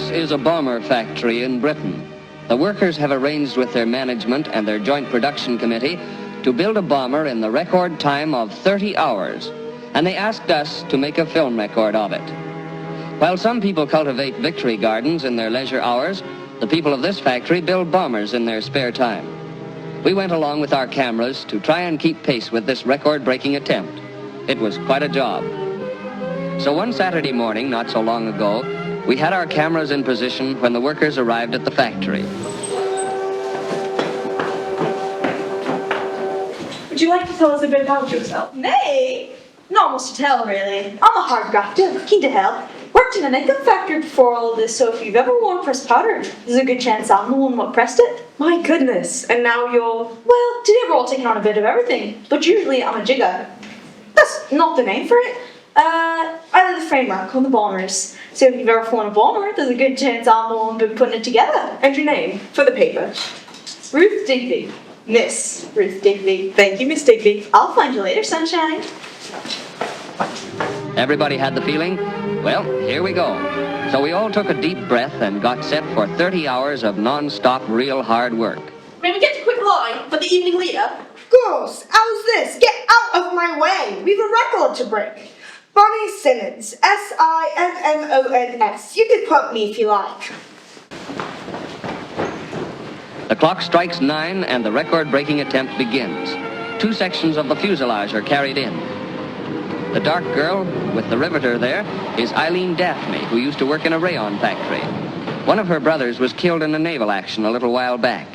This is a bomber factory in Britain. The workers have arranged with their management and their joint production committee to build a bomber in the record time of 30 hours, and they asked us to make a film record of it. While some people cultivate victory gardens in their leisure hours, the people of this factory build bombers in their spare time. We went along with our cameras to try and keep pace with this record-breaking attempt. It was quite a job. So one Saturday morning, not so long ago, we had our cameras in position when the workers arrived at the factory. Would you like to tell us a bit about yourself? Nay, not much to tell, really. I'm a hard grafter, keen to help. Worked in an income factory before all of this, so if you've ever worn pressed powder, there's a good chance I'm the one what pressed it. My goodness, and now you're... Well, today we're all taking on a bit of everything, but usually I'm a jigger. That's not the name for it. I do the framework on the bombers. So if you've ever flown a bomber, there's a good chance I'm the one been putting it together. And your name, for the paper? Ruth Digby. Miss Ruth Digby. Thank you, Miss Digby. I'll find you later, sunshine. Everybody had the feeling? Well, here we go. So we all took a deep breath and got set for 30 hours of non-stop real hard work. May we get a quick line for the evening leader? Girls, how's this? Get out of my way. We've a record to break. Bonnie Simmons, Simmons. You can quote me if you like. The clock strikes 9 and the record-breaking attempt begins. 2 sections of the fuselage are carried in. The dark girl with the riveter there is Eileen Daphne, who used to work in a rayon factory. One of her brothers was killed in a naval action a little while back.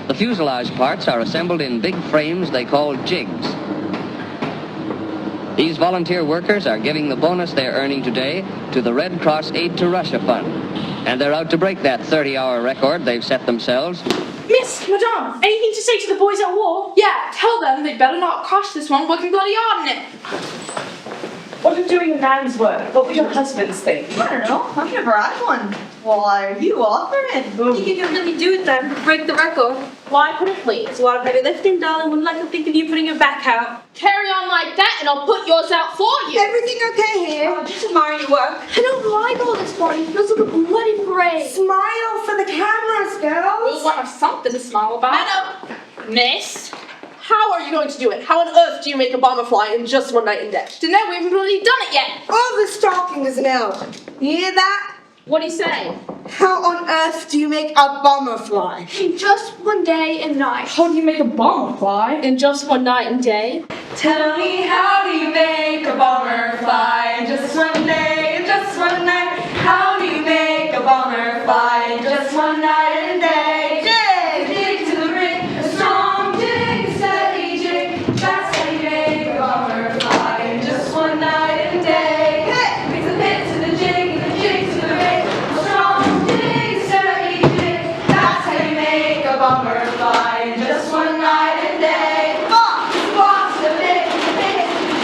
The fuselage parts are assembled in big frames they call jigs. These volunteer workers are giving the bonus they're earning today to the Red Cross Aid to Russia Fund. And they're out to break that 30-hour record they've set themselves. Miss, madame, anything to say to the boys at war? Yeah, tell them they better not crash this one working bloody hard in it. What are doing a man's work? What would your husbands think? I don't know, I've never had one. Why, you offer it. Think you can really do it then? Break the record? Why put it please? It's a lot of heavy lifting, darling. Wouldn't like to think of you putting your back out. Carry on like that and I'll put yours out for you. Everything okay here? Just admire your work. I don't like all this morning. It feels like a bloody parade. Smile for the cameras, girls. We'll have something to smile about. Madam! Miss? How are you going to do it? How on earth do you make a bomber fly in just one night and day? Dunno, we haven't really done it yet. All this talking is an hour. You hear that? What do you say? How on earth do you make a bomber fly? In just one day and night. How do you make a bomber fly in just one night and day? Tell me, how do you make a bomber fly in just one day and just one night? How do you make a bomber fly in just one night and day? Jig, jig to the rig, a strong jig, a steady jig. That's how you make a bomber fly in just one night and day. Mix the pit to the jig and the jig to the rig. A strong jig, a steady jig. That's how you make a bomber fly in just one night and day. Box, box, the pit, the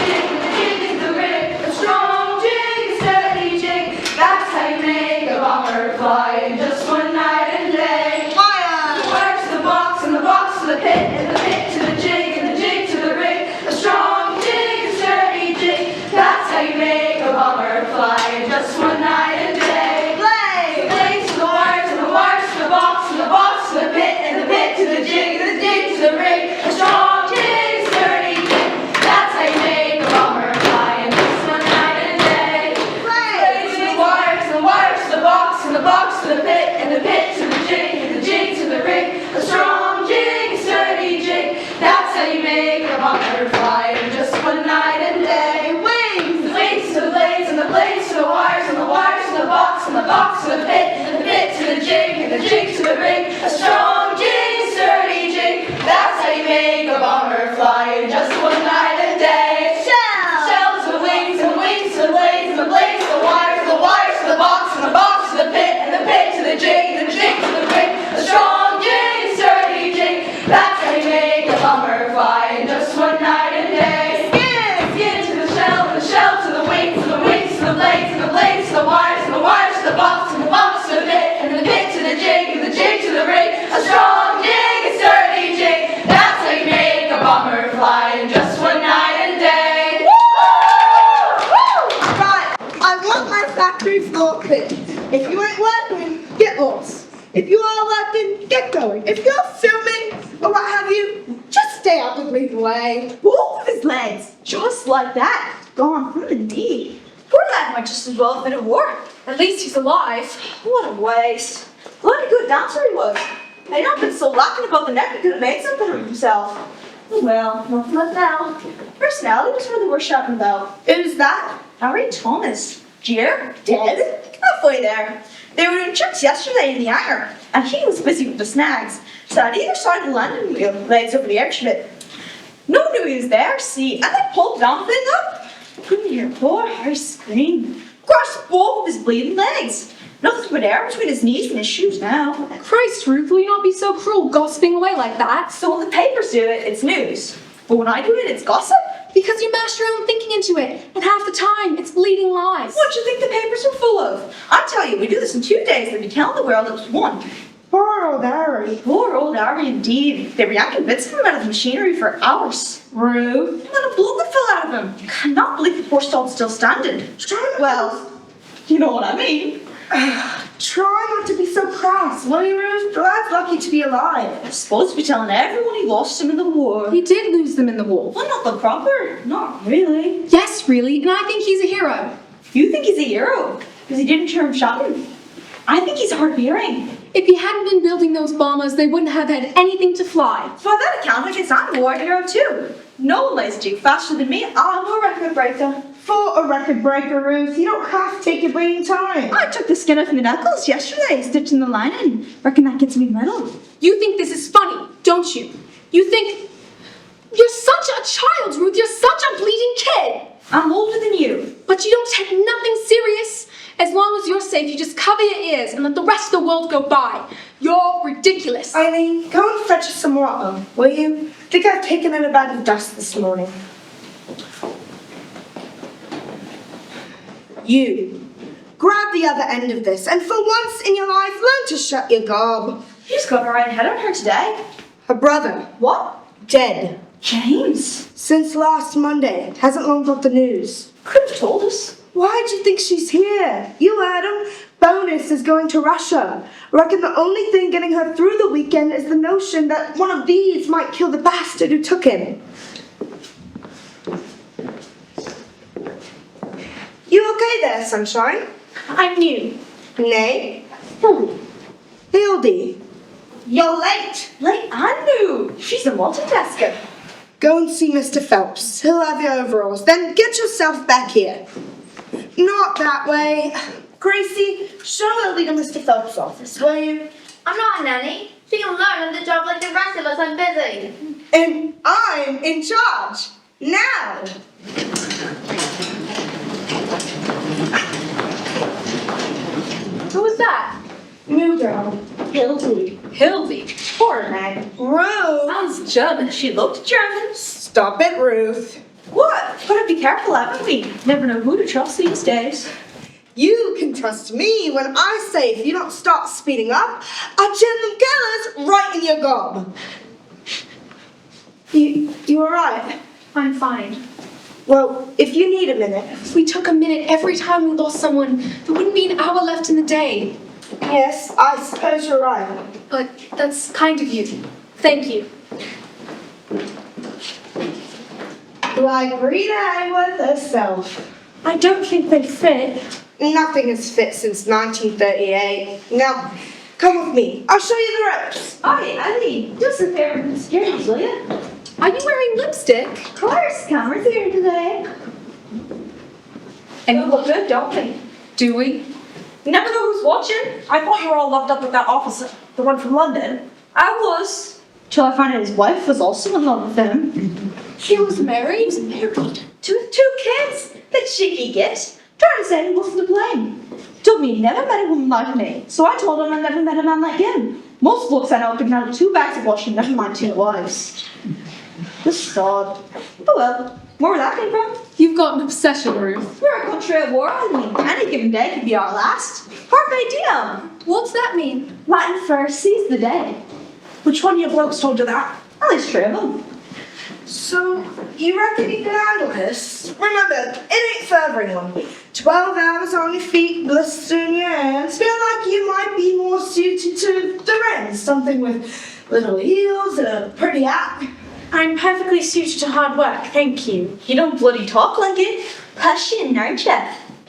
jig, the jig is the rig. A strong jig, a steady jig. That's how you make a bomber fly in just one night and day. Fire! The works to the box and the box to the pit and the pit to the jig and the jig to the rig. A strong jig, a sturdy jig. That's how you make a bomber fly in just one night and day. Play! The blades to the wires and the wires to the box and the box to the pit and the pit to the jig and the jig to the rig. A strong jig, a sturdy jig. That's how you make a bomber fly in just one night and day. Blades to the wires and the wires to the box and the box to the pit and the pit to the jig to the rig. A strong jig, a sturdy jig. That's how you make a bomber fly in just one night and day. Wings! The wings to the blades and the blades to the wires and the wires to the box and the box to the pit and the pit to the jig and the jig to the rig. A strong jig, a sturdy jig. That's how you make a bomber fly in just one night and day. Shells to the wings and the wings to the blades and the blades to the wires to the box and the box to the pit and the pit to the jig and the jig to the rig. A strong jig, a sturdy jig. That's how you make a bomber fly in just one night and day. Skin to the shell to the wings to the wings to the blades and the blades to the wires to the box and the box to the pit and the pit to the jig and the jig to the rig. A strong jig, a sturdy jig. That's how you make a bomber fly in just one night and day. If you are laughing, get going. If you're filming or what have you, just stay out of the way. Both of his legs, just like that, gone from the knee. Poor lad might just as well have been at war. At least he's alive. What a waste. What a good dancer he was. Had he not been so lacking about the neck, he could have made something of himself. Oh well, nothing left now. Personality was what they were shouting about. Who's that? Harry Thomas. Jeer? Dead? Halfway there. They were doing checks yesterday in the hangar, and he was busy with the snags. Sat on either side of the landing wheel, legs over the edge of it. No one knew he was there, see, and they pulled the damn thing up. Couldn't hear poor Harry scream. Crushed both of his bleeding legs. Nothing but air between his knees and his shoes now. Christ, Ruth, will you not be so cruel, gossiping away like that? So when the papers do it, it's news. But when I do it, it's gossip. Because you mashed your own thinking into it, and half the time, it's bleeding lies. What do you think the papers are full of? I tell you, we do this in 2 days, they'd be telling the world it was 1. Poor old Harry. Poor old Harry indeed. They were yanking bits of him out of the machinery for hours. Ruth. And then the blood would fall out of him. Cannot believe the poor stall's still standing. Well, you know what I mean. Try not to be so crass, will you, Ruth? The lad's lucky to be alive. I'm supposed to be telling everyone he lost him in the war. He did lose them in the war. Well, not the proper. Not really. Yes, really, and I think he's a hero. You think he's a hero? Because he didn't turn shouting. I think he's hard of hearing. If he hadn't been building those bombers, they wouldn't have had anything to fly. By that account, I guess I'm a war hero too. No one lays a jig faster than me. I'm a record breaker. For a record breaker, Ruth, you don't have to take your bleeding time. I took the skin off my knuckles yesterday, stitching the lining. Reckon that gets me medal. You think this is funny, don't you? You think... You're such a child, Ruth. You're such a bleeding kid. I'm older than you. But you don't take nothing serious. As long as you're safe, you just cover your ears and let the rest of the world go by. You're ridiculous. Eileen, go and fetch us some water, will you? I think I've taken in a bag of dust this morning. You, grab the other end of this, and for once in your life, learn to shut your gob. She's got her right head on her today. Her brother, What? dead. James. Since last Monday, hasn't long got the news. Could have told us. Why do you think she's here? You heard him. Bonus is going to Russia. Reckon the only thing getting her through the weekend is the notion that one of these might kill the bastard who took him. You okay there, sunshine? I'm new. Nay. Hildy. Hildy. You're late. Late and new. She's a multitasker. Go and see Mr. Phelps. He'll have your overalls. Then get yourself back here. Not that way. Gracie, show Hildy to Mr. Phelps' office, will you? I'm not a nanny. She can learn on the job like the rest of us. I'm busy. And I'm in charge. Now. Who was that? New girl. Hildy. Hildy. Poor name. Ruth. Sounds German. She looked German. Stop it, Ruth. What? Gotta be careful, haven't we? Never know who to trust these days. You can trust me when I say if you don't start speeding up, I'll jam them gallers right in your gob. You alright? I'm fine. Well, if you need a minute. If we took a minute every time we lost someone, there wouldn't be an hour left in the day. Yes, I suppose you're right. But that's kind of you. Thank you. Like Rita Hayworth herself. I don't think they fit. Nothing has fit since 1938. Now, come with me. I'll show you the ropes. Hi, Andy. Just a pair of insecurities, will you? Are you wearing lipstick? Of course, cameras here today. And you look good, don't we? Do we? You never know who's watching. I thought you were all loved up with that officer, the one from London. I was. Till I found out his wife was also in love with him. He was married? Married. Two kids. That cheeky git. Trying to say he wasn't to blame. Told me he never met a woman like me. So I told him I never met a man like him. Most blokes I know couldn't handle 2 bags of washing, never mind 2 wives. This sod. Oh well. Where that came from? You've got an obsession, Ruth. We're a country at war, I mean. Any given day could be our last. Carpe diem. What's that mean? Latin first, seize the day. Which one of your blokes told you that? At least 3 of them. So, you reckon you can handle this? remember, it ain't for everyone. 12 hours on your feet, blistering your hands. Feel like you might be more suited to the wrens. Something with little heels and a pretty hat. I'm perfectly suited to hard work, thank you. You don't bloody talk like it. Passion, aren't you?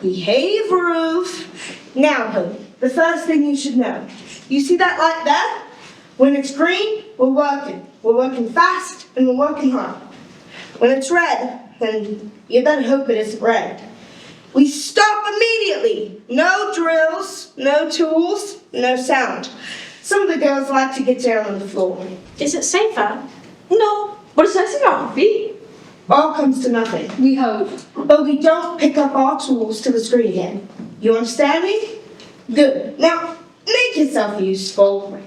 Behave, Ruth. Now, honey, the first thing you should know. You see that light there? When it's green, we're working. We're working fast and we're working hard. When it's red, then you better hope it isn't red. We stop immediately. No drills, no tools, no sound. Some of the girls like to get down on the floor. Is it safer? No, but it's nice on our feet. All comes to nothing. We hope. But we don't pick up our tools till it's green again. You understand me? Good. Now, make yourself useful.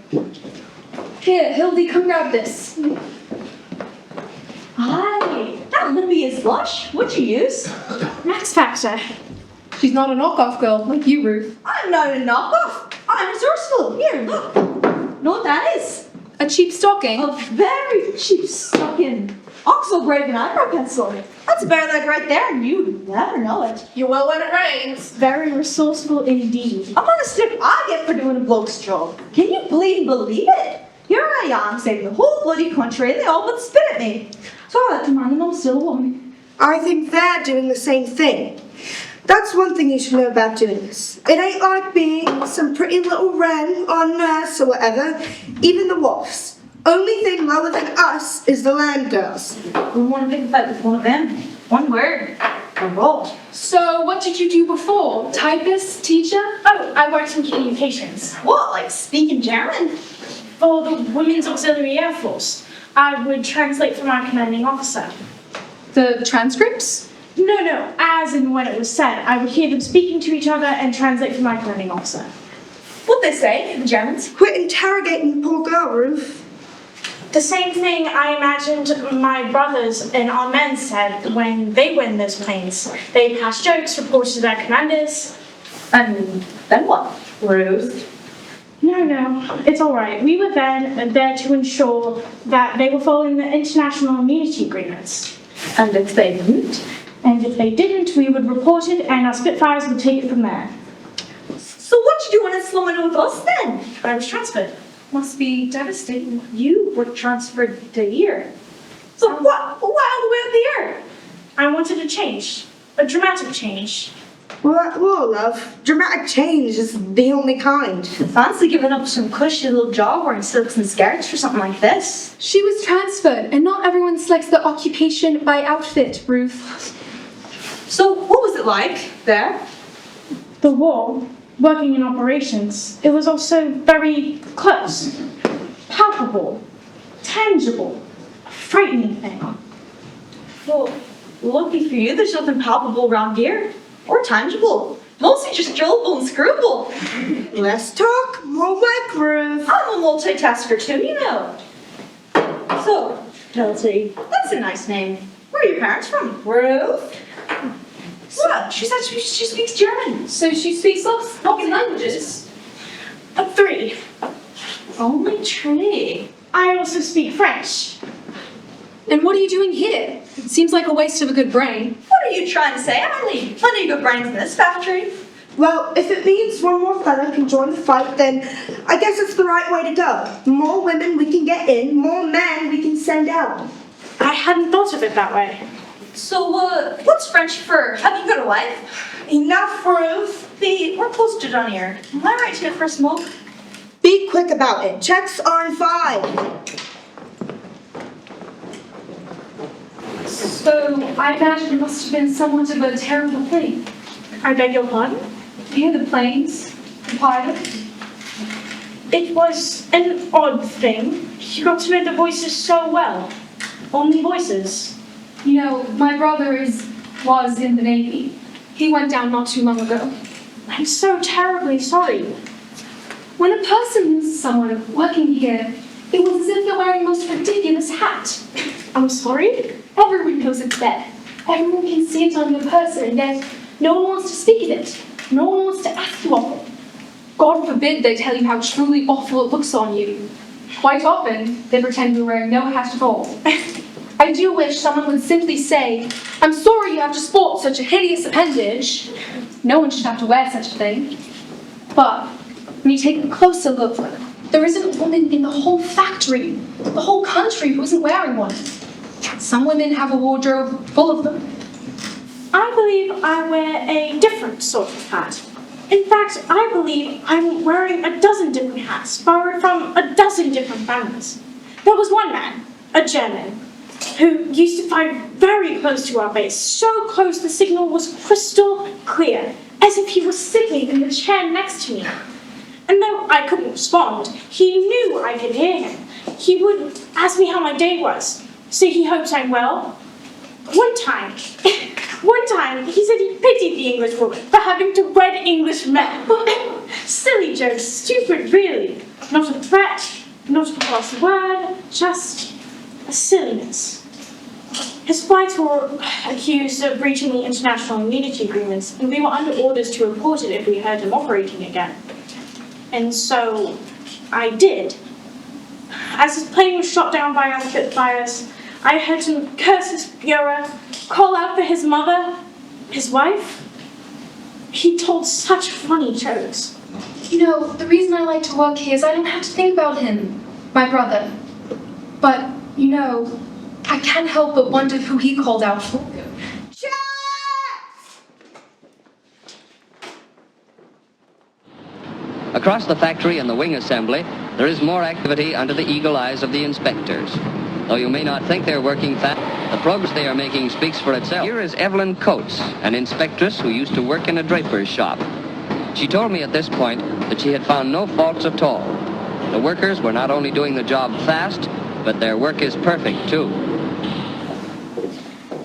Here, Hildy, come grab this. Hi, that little bit is lush. What'd you use? Max Factor. She's not a knockoff girl like you, Ruth. I'm not a knockoff. I'm resourceful. Here, look. Know what that is? A cheap stocking. A very cheap stocking oxo grade and eyebrow pencil. That's a bear leg right there, and you'd never know it. You will when it rains. Very resourceful indeed. I'm on a stick I get for doing a bloke's job. Can you believe it? Here I am saving the whole bloody country, and they all but spit at me. So I let them run, and I'm still a woman. I think they're doing the same thing. That's one thing you should know about doing this. It ain't like being some pretty little wren or nurse or whatever. Even the wasps. Only thing lower than us is the land girls. We want to pick a fight with one of them. One word. A roll. So, what did you do before? Typist? Teacher? Oh, I worked in communications What, like speaking German? for the Women's Auxiliary Air Force. I would translate for my commanding officer. The transcripts? No, as and when it was said. I would hear them speaking to each other and translate for my commanding officer. What'd they say, the Germans? Quit interrogating the poor girl, Ruth. The same thing I imagined my brothers and our men said when they were in those planes. They passed jokes, reported to their commanders. And then what? Ruth? No, it's all right. We were then there to ensure that they were following the international immunity agreements. And if they didn't? And if they didn't, we would report it and our Spitfires would take it from there. So what'd you do when it's slumming with us then? I was transferred. Must be devastating. You were transferred to here. So what? Why all the way up here? I wanted a change. A dramatic change. Well, love, dramatic change is the only kind. Fancy giving up some cushy little job wearing silks and skirts for something like this. She was transferred, and not everyone selects the occupation by outfit, Ruth. So what was it like there? The war, working in operations, it was also very close, palpable, tangible, a frightening thing. Well, lucky for you, there's nothing palpable around here. Or tangible. Mostly just drillable and screwable. Less talk, more work, Ruth. I'm a multitasker too, you know. So, Kelsey, that's a nice name. Where are your parents from? Ruth? What? She said she speaks German. So she speaks lots of languages. 3. Only three. I also speak French. And what are you doing here? Seems like a waste of a good brain. What are you trying to say, Emily? Plenty of good brains in this factory. Well, if it means one more fella can join the fight, then I guess it's the right way to go. The more women we can get in, more men we can send out. I hadn't thought of it that way. So, what's French for? Have you got a wife? Enough, Ruth. We're close to done here. Am I right to get for a smoke? Be quick about it. Checks are in 5. So I imagine it must have been somewhat of a terrible thing. I beg your pardon? To hear the planes, the pilot. It was an odd thing. You got to know the voices so well. Only voices. You know, my brother was in the Navy. He went down not too long ago. I'm so terribly sorry. When a person loses someone working here, it was as if they're wearing the most ridiculous hat. I'm sorry? Everyone knows it's bad. Everyone can see it on your person, and yet no one wants to speak of it. No one wants to ask you of it. God forbid they tell you how truly awful it looks on you. Quite often, they pretend you're wearing no hat at all. I do wish someone would simply say, "I'm sorry you have to sport such a hideous appendage. No one should have to wear such a thing. But when you take a closer look, there isn't a woman in the whole factory, the whole country who isn't wearing one. Some women have a wardrobe full of them. I believe I wear a different sort of hat. In fact, I believe I'm wearing a dozen different hats, borrowed from a dozen different families. There was one man, a German, who used to fly very close to our base, so close the signal was crystal clear, as if he was sitting in the chair next to me. And though I couldn't respond, he knew I could hear him. He would ask me how my day was, say he hopes I'm well. One time, he said he pitied the English woman for having to wed English men. Silly joke, stupid really. Not a threat, not a cross word, just a silliness. His flights were accused of breaching the international immunity agreements, and we were under orders to report it if we heard him operating again. And so I did. As his plane was shot down by us, I heard him curse his Führer, call out for his mother, his wife. He told such funny jokes. You know, the reason I like to work here is I don't have to think about him, my brother. But, you know, I can't help but wonder who he called out for. Across the factory and the wing assembly, there is more activity under the eagle eyes of the inspectors. Though you may not think they're working fast, the progress they are making speaks for itself. Here is Evelyn Coates, an inspectress who used to work in a draper's shop. She told me at this point that she had found no faults at all. The workers were not only doing the job fast, but their work is perfect too.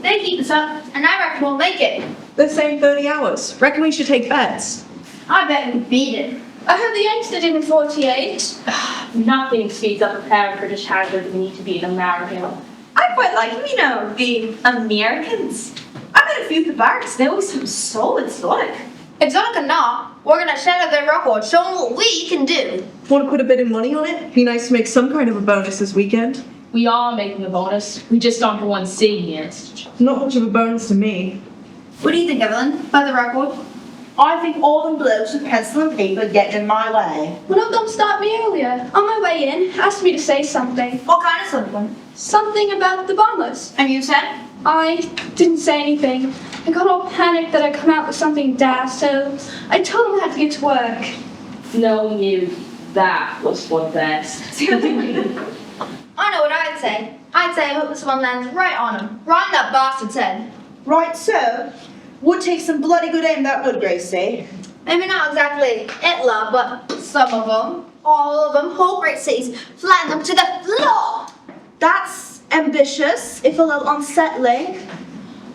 They keep this up, and I reckon we'll make it. The same 30 hours. Reckon we should take bets. I bet we beat it. I heard the Yanks did it in 48. Nothing speeds up a pair of British Harriers than need to be an American. I quite like them, you know, the Americans. I met a few at the barracks, they always have solid exotic. Exotic or not, we're gonna shatter their record, show them what we can do. Want to put a bit of money on it? Be nice to make some kind of a bonus this weekend. We are making a bonus. We just aren't the ones seeing it. Not much of a bonus to me. What do you think, Evelyn, about the record? I think all them blokes with pencil and paper getting in my way. Well, no, don't stop me earlier. On my way in, asked me to say something. What kind of something? Something about the bombers. And you said? I didn't say anything. I got all panicked that I'd come out with something daft, so I told him I had to get to work. No one knew that was for best. I know what I'd say. I'd say I hope this one lands right on him. Right on that bastard's head. Right, so, would take some bloody good aim, that would, Gracie. Maybe not exactly Hitler, but some of them, all of them, whole great cities, flatten them to the floor. That's ambitious, if a little unsettling.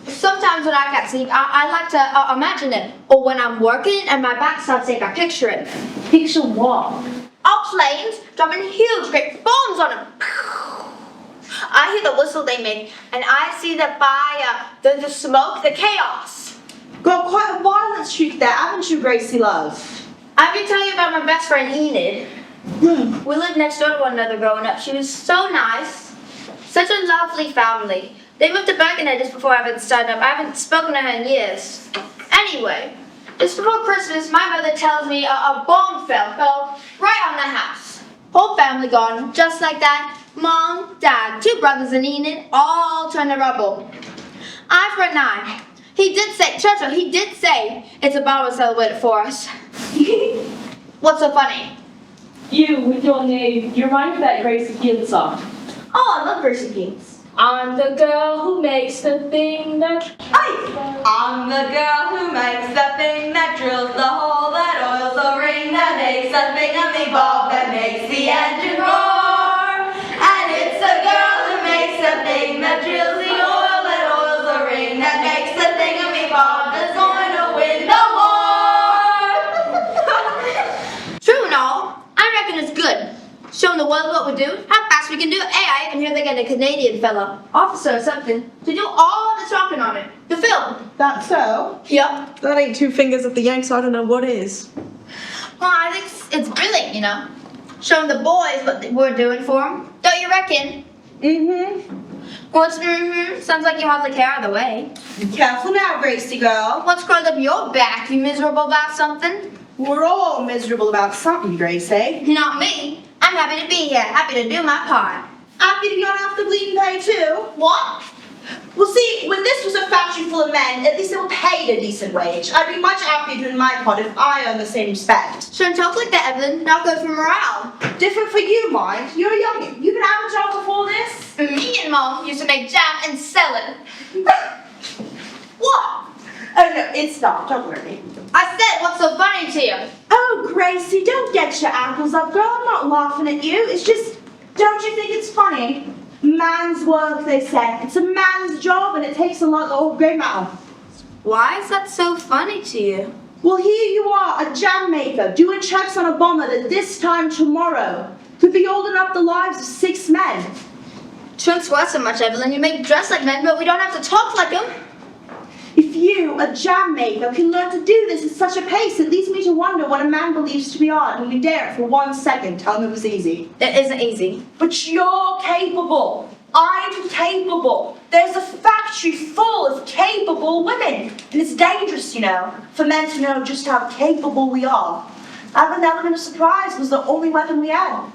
Sometimes when I can't sleep, I like to imagine it. Or when I'm working and my back starts aching, I picture it. Picture what? All planes dropping huge, great bombs on them. I hear the whistle they make, and I see the fire, the smoke, the chaos. Got quite a violent streak there, haven't you, Gracie, love? I've been telling you about my best friend Enid. We lived next door to one another growing up. She was so nice. Such a lovely family. They moved to Birkenhead just before I started up. I haven't spoken to her in years. Anyway, just before Christmas, my mother tells me a bomb fell right on the house. Whole family gone, just like that. Mom, Dad, 2 brothers and Enid, all turned to rubble. Eye for an eye. Churchill, he did say it's a bomb celebrated for us. What's so funny? You, with your name, you remind me of that Gracie Field song. Oh, I love Gracie Fields. I'm the girl who makes the thing that... I'm the girl who makes the thing that drills the hole, that oils the ring, that makes the thing of the bulb, that makes the engine roar. And it's the girl who makes the thing that drills the oil, that oils the ring, that makes the thing of the bulb, that's going to win the war. True and all, I reckon it's good. Showing the world what we do, how fast we can do it. Hey, I even hear they got a Canadian fella, officer or something, to do all the talking on it. The film. That's so? Yep. That ain't 2 fingers of the Yanks, I don't know what is. Well, I think it's brilliant, you know. Showing the boys what we're doing for them. Don't you reckon? Mm-hmm. What's sounds like you hardly care either way. Be careful now, Gracie girl. What's crawled up your back? You miserable about something? We're all miserable about something, Gracie. Not me. I'm happy to be here, happy to do my part. Happy to be on after bleeding pay too. What? Well, see, when this was a factory full of men, at least they were paid a decent wage. I'd be much happier doing my part if I earned the same respect. Shouldn't talk like that, Evelyn. Not good for morale. Different for you, mind. You're a youngin'. You can have a job before this. Me and Mom used to make jam and sell it. What? Oh, no, it's not. Don't worry. I said, what's so funny to you? Oh, Gracie, don't get your apples up, girl. I'm not laughing at you. It's just, don't you think it's funny? Man's work, they say. It's a man's job, and it takes a lot of grey matter. Why is that so funny to you? Well, here you are, a jam maker, doing checks on a bomber that this time tomorrow could be holding up the lives of 6 men. Shouldn't sweat so much, Evelyn. You may dress like men, but we don't have to talk like them. If you, a jam maker, can learn to do this at such a pace, it leads me to wonder what a man believes to be art when we dare it for 1 second tell him it was easy. It isn't easy. But you're capable. I'm capable. There's a factory full of capable women. And it's dangerous, you know, for men to know just how capable we are. Having that element of surprise was the only weapon we had.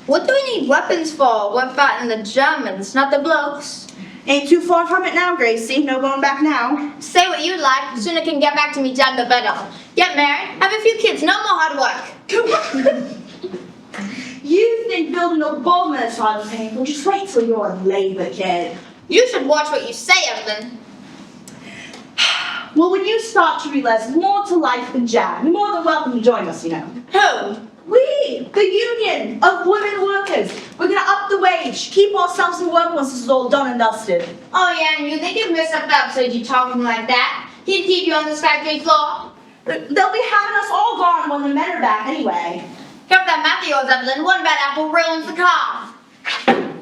What do we need weapons for? We're fighting the Germans, not the blokes. Ain't too far from it now, Gracie. No going back now. Say what you like. The sooner you can get back to me, Dad, the better. Get married, have a few kids, no more hard work. You think building a bomb is hard to painful? Just wait till you're a Labour kid. You should watch what you say, Evelyn. Well, when you start to realize more to life than jam, you're more than welcome to join us, you know. Who? We, the union of women workers. We're gonna up the wage, keep ourselves in work once this is all done and dusted. Oh yeah, and you think you've missed up the episode you talking like that? He'd keep you on this factory floor. They'll be having us all gone when the men are back anyway. Drop that mouth of yours, Evelyn. One bad apple ruins the car.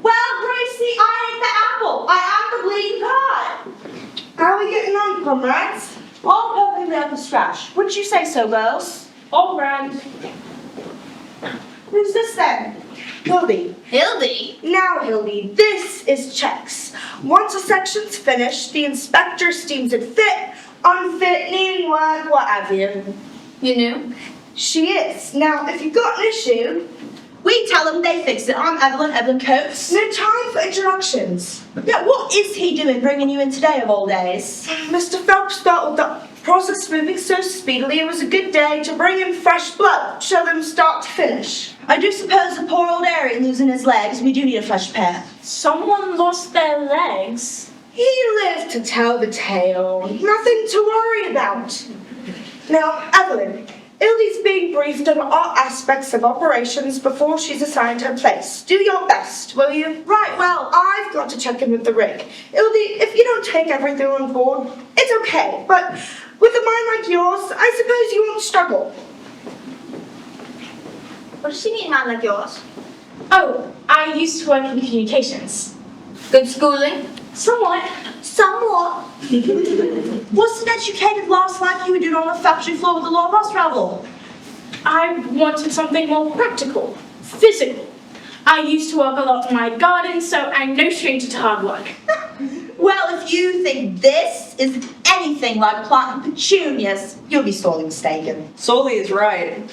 Well, Gracie, I ain't the apple. I am the bleeding cod. How are we getting on, comrades? All perfectly up to scratch. Wouldn't you say so, girls? All right. Who's this then? Hildy. Hildy? Now, Hildy, this is checks. Once a section's finished, the inspector steams it fit, unfit, needing work, what have you. You knew? She is. Now, if you've got an issue, we tell them they fix it. I'm Evelyn Coates. No time for introductions. Yeah, what is he doing bringing you in today of all days? Mr. Phelps thought with the process moving so speedily, it was a good day to bring in fresh blood, show them start to finish. I do suppose the poor old Arian losing his legs, we do need a fresh pair. Someone lost their legs. He lived to tell the tale. Nothing to worry about. Now, Evelyn, Hildy's being briefed on all aspects of operations before she's assigned her place. Do your best, will you? Right, well, I've got to check in with the rig. Hildy, if you don't take everything on board, it's okay. But with a mind like yours, I suppose you won't struggle. What does she mean, man like yours? Oh, I used to work in communications. Good schooling? Somewhat. Somewhat. Wasn't educated last like you were doing on the factory floor with the law of us travel? I wanted something more practical, physical. I used to work a lot in my garden, so I'm no stranger to hard work. Well, if you think this is anything like planting petunias, you'll be sorely mistaken. Solly is right.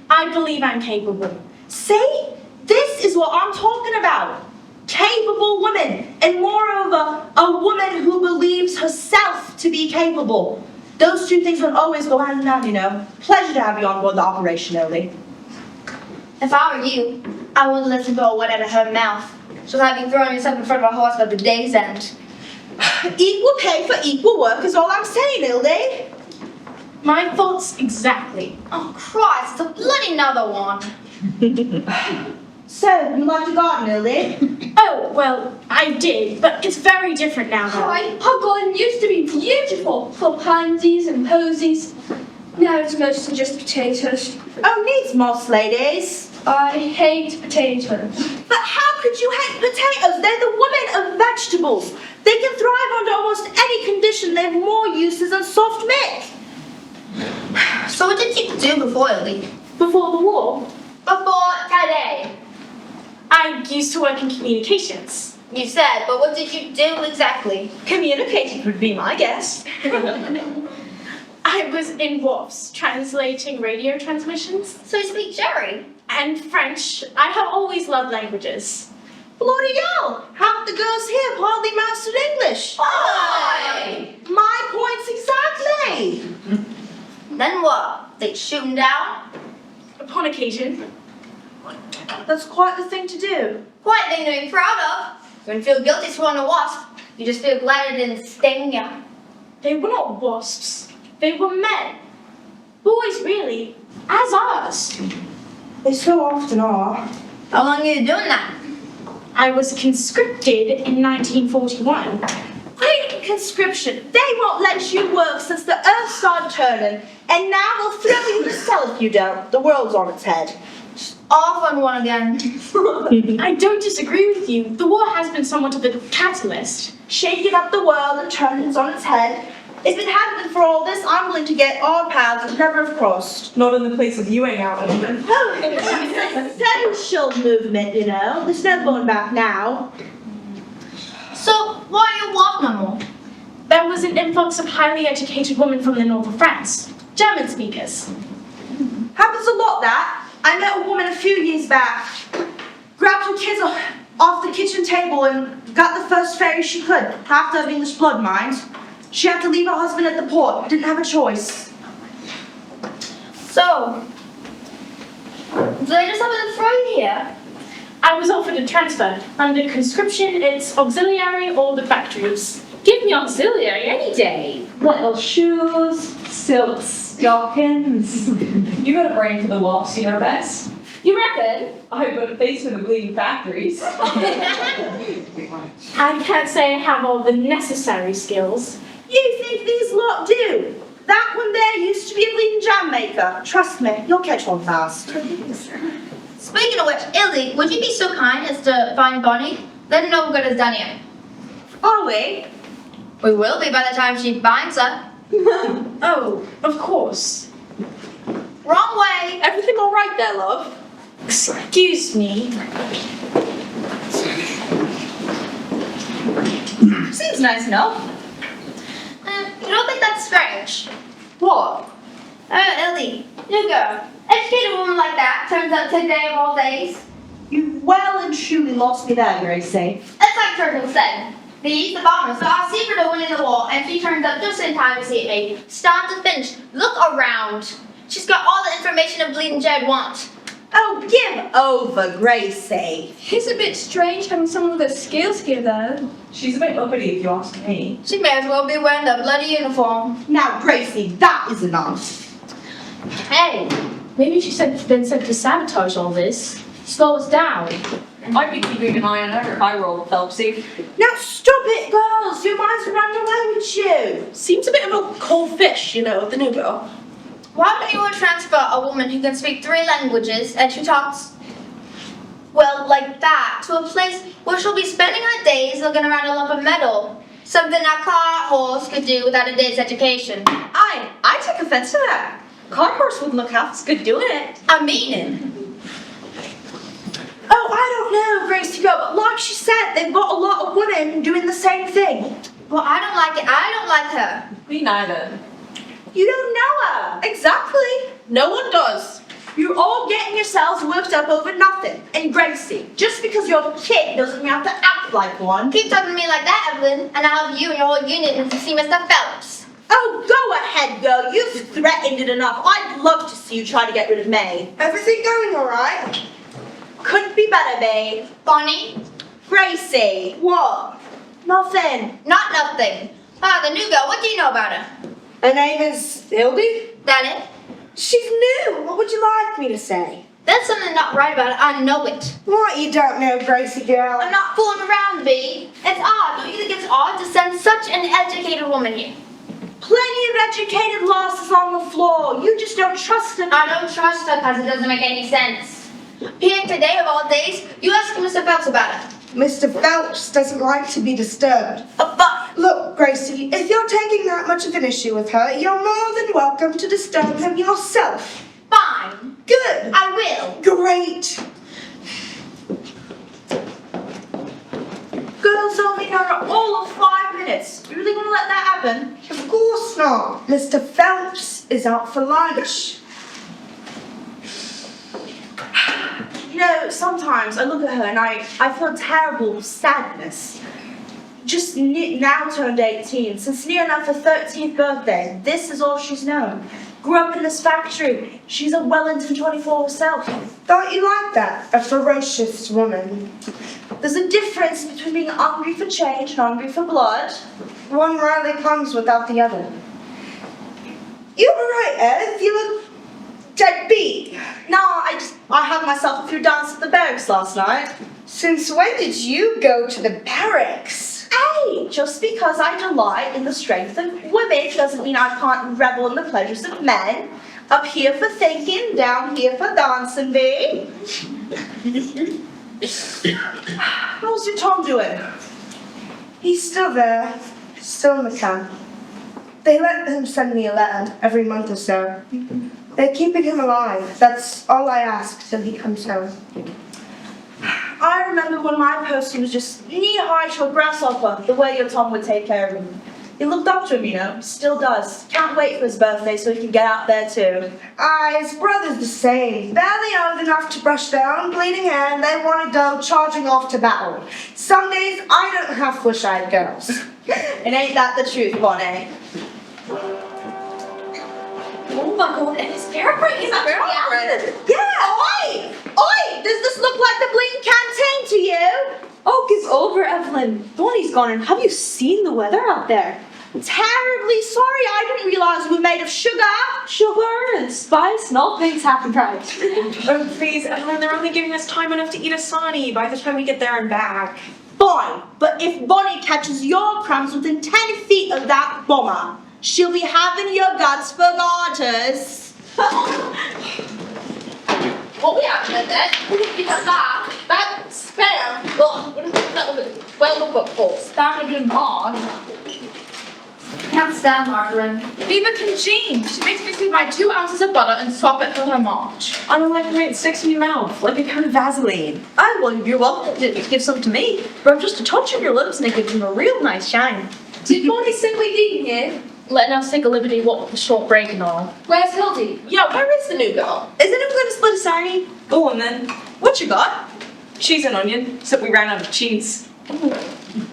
I believe I'm capable. See? This is what I'm talking about. Capable women, and moreover, a woman who believes herself to be capable. Those two things don't always go hand in hand, you know. Pleasure to have you on board the operation, Hildy. If I were you, I wouldn't listen to a word out of her mouth. She'll have you throwing yourself in front of a horse by the day's end. Equal pay for equal work is all I'm saying, Hildy. My thoughts exactly. Oh, Christ, it's a bloody another one. So, you like the garden, Hildy? Oh, well, I did, but it's very different now, though. Our garden used to be beautiful, full of pansies and posies. Now it's mostly just potatoes. Oh, needs moss, ladies. I hate potatoes. But how could you hate potatoes? They're the women of vegetables. They can thrive under almost any condition. They have more uses than soft milk. So what did you do before, Hildy? Before the war, Before today? I used to work in communications. You said, but what did you do exactly? Communicated would be my guess. I was in WAFs, translating radio transmissions. So you speak Jerry? And French. I have always loved languages. Bloody hell! Half the girls here have hardly mastered English. Why? My points exactly. Then what? They shoot him down? Upon occasion. That's quite the thing to do. Quite a thing to be proud of. You wouldn't feel guilty sworn a wasp. You just feel glad it didn't sting you. They were not wasps. They were men. Boys, really. As ours. They so often are. How long are you doing that? I was conscripted in 1941. Great conscription. They won't let you work since the earth started turning. And now they'll throw you in the cell if you don't. The world's on its head. Off on one again. I don't disagree with you. The war has been somewhat of a catalyst. Shaking up the world and turning it on its head. If it hadn't been for all this, I'm willing to get our paths that never have crossed. Not in the places you hang out in. Social movement, you know. There's no going back now. So, why are you walk no more? There was an influx of highly educated women from the north of France, German speakers. Happens a lot, that. I met a woman a few years back. Grabbed her kids off the kitchen table and got the first ferry she could. Half of English blood, mind. She had to leave her husband at the port. Didn't have a choice. So, do they just have to throw you here? I was offered a transfer. Under conscription, it's auxiliary or the factories. Give me auxiliary any day. Little shoes, silk stockings. You got a brain for the wasps, you know best. You reckon? I've got a face for the bleeding factories. I can't say I have all the necessary skills. You think these lot do? That one there used to be a bleeding jam maker. Trust me, you'll catch on fast. Speaking of which, Illy, would you be so kind as to find Bonnie? Let her know what good is done here. Are we? We will be by the time she finds her. Oh, of course. Wrong way. Everything all right there, love? Excuse me. Seems nice enough. You don't think that's strange? What? Oh, Illy, new girl. Educated woman like that turns up today of all days. You well and truly lost me there, Gracie. It's like Churchill said. These, the bombers, saw a secret of winning the war, and she turns up just in time to see it made. Start to finish. Look around. She's got all the information a bleeding Jed wants. Oh, give over, Gracie. It's a bit strange having someone with her skills here, though. She's a bit uppity if you ask me. She may as well be wearing the bloody uniform. Now, Gracie, that is enough. Hey, maybe she's been sent to sabotage all this. Slow us down. I'd be keeping an eye on her if I were old Phelpsy. Now, stop it, girls. Your mind's running away with you. Seems a bit of a cold fish, you know, the new girl. Why don't you transfer a woman who can speak 3 languages and who talks, well, like that, to a place where she'll be spending her days looking around a lump of metal? Something a cart horse could do without a day's education. I took offense to that. Cart horse wouldn't look half as good doing it. I mean it. Oh, I don't know, Gracie girl, but like she said, they've got a lot of women doing the same thing. Well, I don't like it. I don't like her. Me neither. You don't know her. Exactly. No one does. You're all getting yourselves worked up over nothing. And Gracie, just because you're a kid doesn't mean you have to act like one. Keep talking to me like that, Evelyn, and I'll have you and your whole unit to see Mr. Phelps. Oh, go ahead, girl. You've threatened it enough. I'd love to see you try to get rid of May. Everything going all right? Couldn't be better, babe. Bonnie? Gracie. What? Nothing. Not nothing. Ah, the new girl. What do you know about her? Her name is Hildy? That it? She's new. What would you like me to say? There's something not right about it. I know it. What you don't know, Gracie girl? I'm not fooling around, B. It's odd. Don't you think it's odd to send such an educated woman here? Plenty of educated losses on the floor. You just don't trust them. I don't trust her because it doesn't make any sense. Here today of all days, you ask Mr. Phelps about her. Mr. Phelps doesn't like to be disturbed. But look, Gracie, if you're taking that much of an issue with her, you're more than welcome to disturb him yourself. Fine. Good. I will. Great. Good girls only know all of 5 minutes. You really gonna let that happen? Of course not. Mr. Phelps is out for lunch. You know, sometimes I look at her and I feel terrible sadness. Just now turned 18, since near enough her 13th birthday. This is all she's known. Grew up in this factory. She's a Wellington 24 herself. Don't you like that? A ferocious woman. There's a difference between being hungry for change and hungry for blood. One rarely comes without the other. You were right, Ed. You look dead beat. No, I had myself a few dances at the barracks last night. Since when did you go to the barracks? Hey, just because I delight in the strength of women doesn't mean I can't revel in the pleasures of men. Up here for thinking, down here for dancing, babe. How's your Tom doing? He's still there. Still in the camp. They let him send me a letter every month or so. They're keeping him alive. That's all I ask till he comes home. I remember when my person was just knee-high to a grasshopper, the way your Tom would take care of him. He looked up to him, you know, still does. Can't wait for his birthday so he can get out there too. His brother's the same. Barely old enough to brush their own bleeding hair, and they want to go charging off to battle. Some days I don't have bush-eyed girls. And ain't that the truth, Bonnie? Oh my god, and his girlfriend is Girlfriend? Yeah, oi! Oi! Does this look like the bleeding canteen to you? Oh, give over, Evelyn. Bonnie's gone, and have you seen the weather out there? Terribly sorry, I didn't realise we were made of sugar. Sugar and spice and all things happen right. Oh, please, Evelyn, they're only giving us time enough to eat a sarnie by the time we get there and back. Fine, but if Bonnie catches your crumbs within 10 feet of that bomber, she'll be having your guts for garters. What we having at that? Because that spam, well, the book for? started in on. Can't stand margarine. Viva can change. She makes me take my 2 ounces of butter and swap it for her march. I don't like the way it sticks in your mouth, like a kind of Vaseline. Oh, well, you're welcome to give some to me. Rub just a touch on your lips and it gives them a real nice shine. Did Bonnie say we'd eaten here? Letting us take a liberty what with the short break and all. Where's Hildy? Yeah, where is the new girl? Isn't it going to split a sarnie? Go on then. What you got? Cheese and onion, except we ran out of cheese.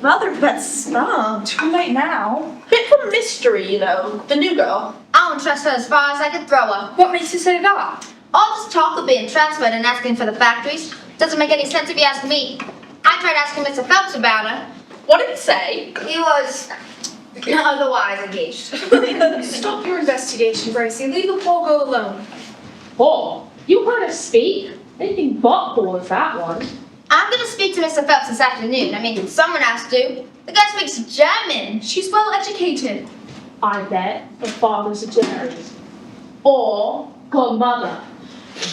Mother, that's smart. Too late now. Bit of mystery, you know. The new girl. I won't trust her as far as I can throw her. What makes you say that? All this talk of being transferred and asking for the factories doesn't make any sense if you ask me. I tried asking Mr. Phelps about her. What did it say? He was otherwise engaged. Stop your investigation, Gracie. Leave the poor girl alone. Paul, you heard her speak? Anything but Paul is that one. I'm going to speak to Mr. Phelps this afternoon. I mean, someone has to. The guy speaks German. She's well educated. I bet her father's a journalist. Or her mother.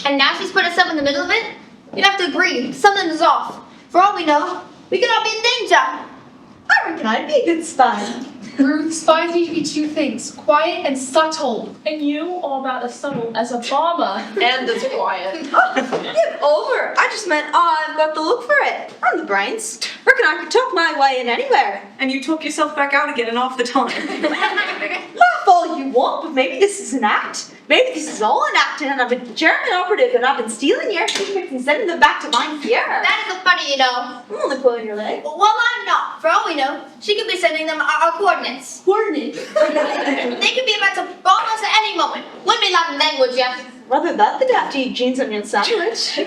And now she's put herself in the middle of it? You'd have to agree. Something is off. For all we know, we could all be in danger. I reckon I'd be a good spy. Ruth, spies need to be 2 things, quiet and subtle. And you are about as subtle as a farmer. And it's quiet. Get over. I just meant I've got the look for it. And the brains. Reckon I could talk my way in anywhere. And you talk yourself back out again and half the time. Laugh all you want, but maybe this is an act. Maybe this is all an act, and I'm a German operative, and I've been stealing your secrets and sending them back to mein Führer. That isn't funny, you know. I'm only pulling your leg. Well, I'm not. For all we know, she could be sending them our coordinates. Coordinates. They could be about to bomb us at any moment. Wouldn't be Latin then, would ya? Rather that than have to eat jeans on your sandwich.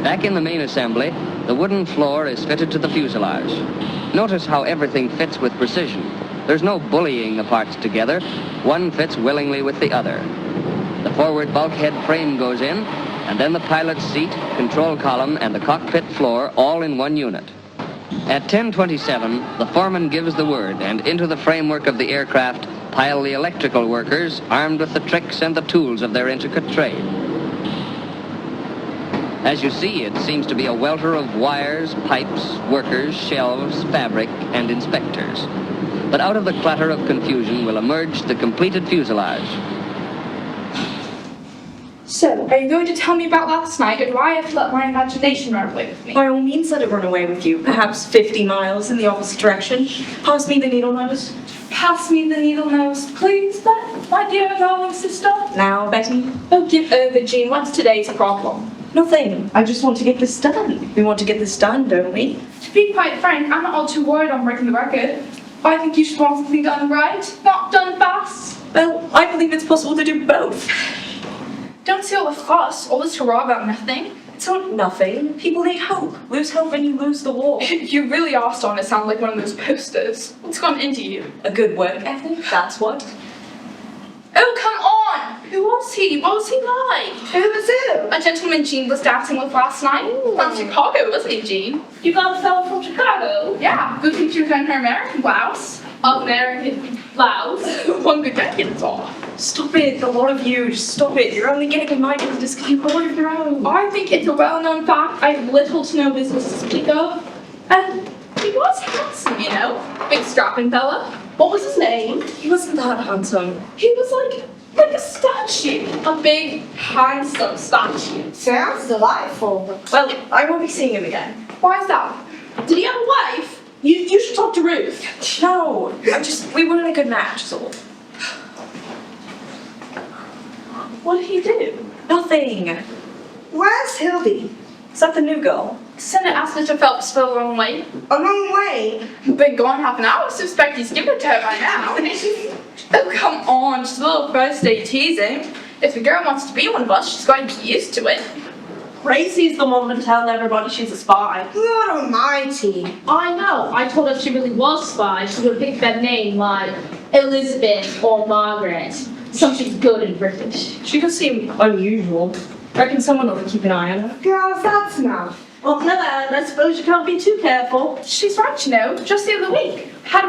Back in the main assembly, the wooden floor is fitted to the fuselage. Notice how everything fits with precision. There's no bullying the parts together. One fits willingly with the other. The forward bulkhead frame goes in, and then the pilot's seat, control column, and the cockpit floor all in one unit. At 10:27, the foreman gives the word, and into the framework of the aircraft pile the electrical workers, armed with the tricks and the tools of their intricate trade. As you see, it seems to be a welter of wires, pipes, workers, shelves, fabric, and inspectors. but out of the clatter of confusion will emerge the completed fuselage. So, are you going to tell me about last night, or do I have to let my imagination run away with me? By all means, let it run away with you. Perhaps 50 miles in the opposite direction. Pass me the needle nose. Pass me the needle nose, please, then, my dear darling sister. Now, Betty. Oh, give over, Jean. What's today's problem? Nothing. I just want to get this done. We want to get this done, don't we? To be quite frank, I'm not all too worried on breaking the record. I think you should want something done right, not done fast. Well, I believe it's possible to do both. Don't see all the fuss, all this hurrah about nothing. It's not nothing. People need hope. Lose hope and you lose the war. You really are starting to sound like one of those posters. What's gone into you? A good work ethic, that's what. Oh, come on! Who was he? What was he like? Who was who? A gentleman Jean was dancing with last night. From Chicago, wasn't he, Jean? You got a fellow from Chicago? Yeah, good features on her American blouse. American blouse? One good decade, that's all. Stop it, the lot of you. Just stop it. You're only getting in my business because you're bored of your own. I think it's a well-known fact I have little to no business to speak of. And he was handsome, you know. Big strapping fella. What was his name? He wasn't that handsome. He was like a statue. A big, handsome statue. Sounds delightful. Well, I won't be seeing him again. Why is that? Did he have a wife? You should talk to Ruth. No, we weren't a good match, is all. What did he do? Nothing. Where's Hildy? Is that the new girl? Send it asked Mr. Phelps for the wrong way. A long way. Been gone half an hour, suspect he's given it to her by now. Oh, come on, just a little first day teasing. If the girl wants to be one of us, she's going to be used to it. Gracie's the one to tell everybody she's a spy. Lord almighty. I know. I told her if she really was a spy, she would have picked that name like Elizabeth or Margaret. Something good and British. She does seem unusual. Reckon someone ought to keep an eye on her. Girls, that's enough. Well, Clever Anne, I suppose you can't be too careful. She's right, you know. Just the other week, heard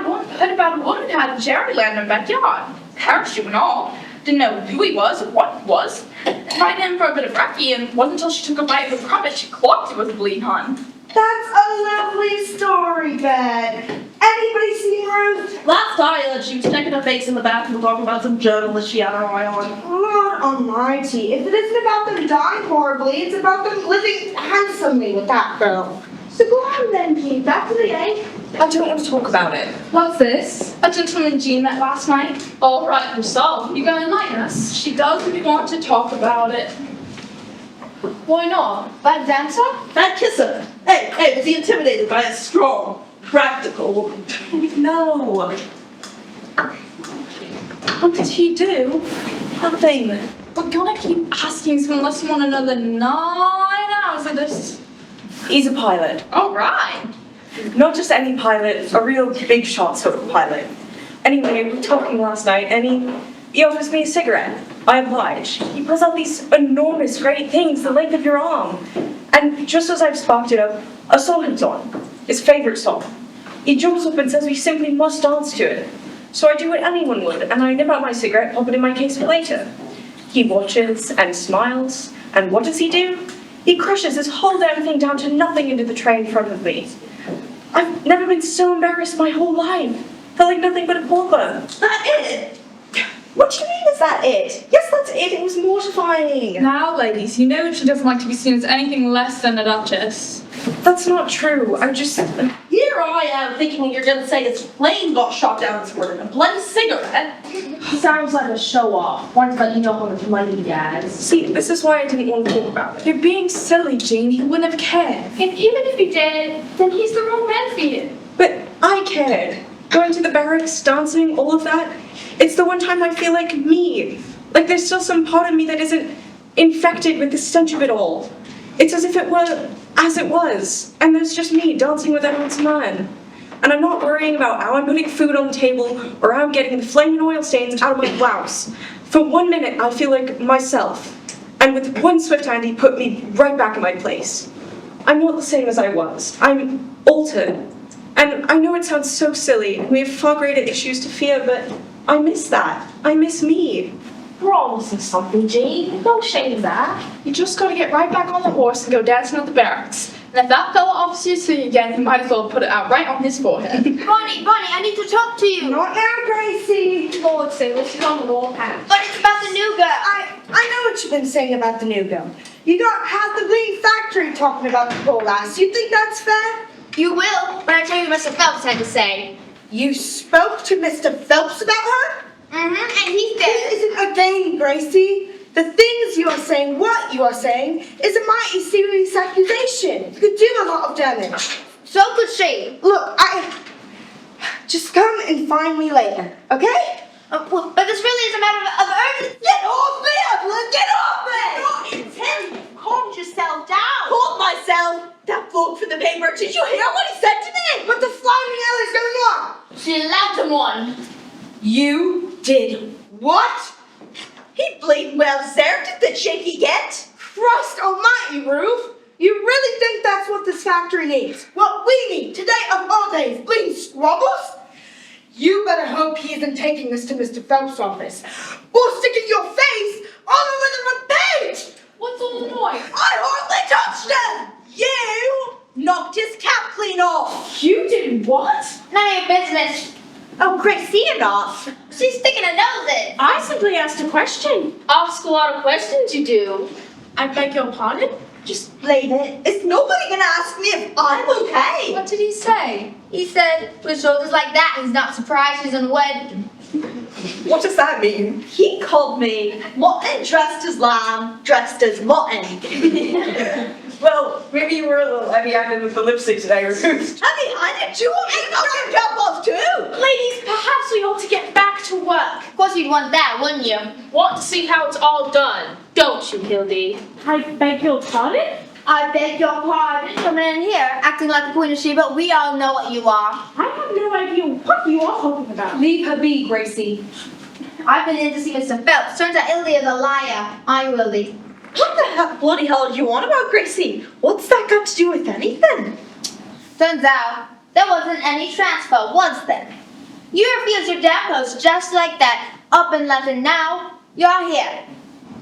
about a woman who had a Jerryland in her backyard. Parachute and all. Didn't know who he was or what he was. Tried in for a bit of brekkie, and wasn't until she took a bite of the crumpet she clocked it was a bleeding hun. That's a lovely story, Bet. Anybody seen Ruth? Last I heard, she was checking her face in the bathroom talking about some journalist she had her eye on. Lord almighty. If it isn't about them dying horribly, it's about them living handsomely with that girl. So go on then, Pete. Back to the egg. I don't want to talk about it. What's this? A gentleman Jean met last night? All right, yourself. You gonna enlighten us? She doesn't want to talk about it. Why not? That dancer? That kisser. Hey, was he intimidated by a strong, practical woman? No. What did he do? Nothing. We're gonna keep asking so unless you want another 9 hours of this. He's a pilot. All right. Not just any pilot, a real big shot sort of pilot. Anyway, we were talking last night and he offers me a cigarette. I oblige. He pulls out these enormous great things the length of your arm. And just as I've sparked it up, a song comes on. His favourite song. He jumps up and says we simply must dance to it. So I do what anyone would, and I nip out my cigarette, pop it in my case for later. He watches and smiles, and what does he do? He crushes his whole damn thing down to nothing into the tray in front of me. I've never been so embarrassed my whole life. Felt like nothing but a pauper. That it? What do you mean, is that it? Yes, that's it. It was mortifying. Now, ladies, you know she doesn't like to be seen as anything less than a duchess. That's not true. I'm just... Here I am thinking you're going to say his plane got shot down this morning. A bloody cigarette. Sounds like a show-off. Wanted to let you know how much money he has. See, this is why I didn't want to think about it. You're being silly, Jean. He wouldn't have cared. And even if he did, then he's the wrong man for you. But I cared. Going to the barracks, dancing, all of that. It's the one time I feel like me. Like there's still some part of me that isn't infected with the stench of it all. It's as if it were as it was. And there's just me dancing with everyone's man. And I'm not worrying about how I'm putting food on the table or how I'm getting the flaming oil stains out of my blouse. For 1 minute, I feel like myself. And with one swift hand, he put me right back in my place. I'm not the same as I was. I'm altered. And I know it sounds so silly, and we have far greater issues to fear, but I miss that. I miss me. We're all missing something, Jean. No shame in that. You just gotta get right back on the horse and go dancing at the barracks. And if that fellow offers you tea again, you might as well put it out right on his forehead. Bonnie, I need to talk to you. Not now, Gracie. Lord, say, she's on the warpath. But it's about the new girl. I know what you've been saying about the new girl. You got half the bleeding factory talking about the poor lass. You think that's fair? You will when I tell you what Mr. Phelps had to say. You spoke to Mr. Phelps about her? And he This said, isn't a game, Gracie. The things you are saying, what you are saying, is a mighty serious accusation. You could do a lot of damage. so could she. Look, just come and find me later, okay? But this really is a matter of urgency. Get off me, Evelyn! Get off me! Not intense. Calm yourself down. Hold myself! That bloke from the paper, did you hear what he said to me? What the flying hell is going on? She allowed him one. You did what? He bleeding well deserved it, the cheek he get. Christ almighty, Ruth! You really think that's what this factory needs? What we need today of all days, bleeding squabbles? You better hope he isn't taking this to Mr. Phelps' office, or sticking your face all over the front page! What's all the noise? I hardly touched him! You knocked his cap clean off. You did what? None of your business. Oh, Gracie, enough. She's sticking her nose in. I simply asked a question. Ask a lot of questions, you do. I beg your pardon? Just leave it. Is nobody gonna ask me if I'm okay? What did he say? He said, with shoulders like that, he's not surprised she's unwed. What does that mean? He called me mutton dressed as lamb, dressed as mutton. Well, maybe you were a little heavy-handed with the lipstick today, Ruth. Heavy-handed? You want me to knock your cap off too? Ladies, perhaps we ought to get back to work. Of course you'd want that, wouldn't you? Want to see how it's all done, don't you, Hildy? I beg your pardon? I beg your pardon. Coming in here, acting like the Queen of Sheba. We all know what you are. I have no idea what you are talking about. Leave her be, Gracie. I've been in to see Mr. Phelps. Turns out Illy is a liar. I Willie. What the bloody hell do you want about Gracie? What's that got to do with anything? Turns out there wasn't any transfer, was there? You refused your damn post just like that. Up and left, and now you're here.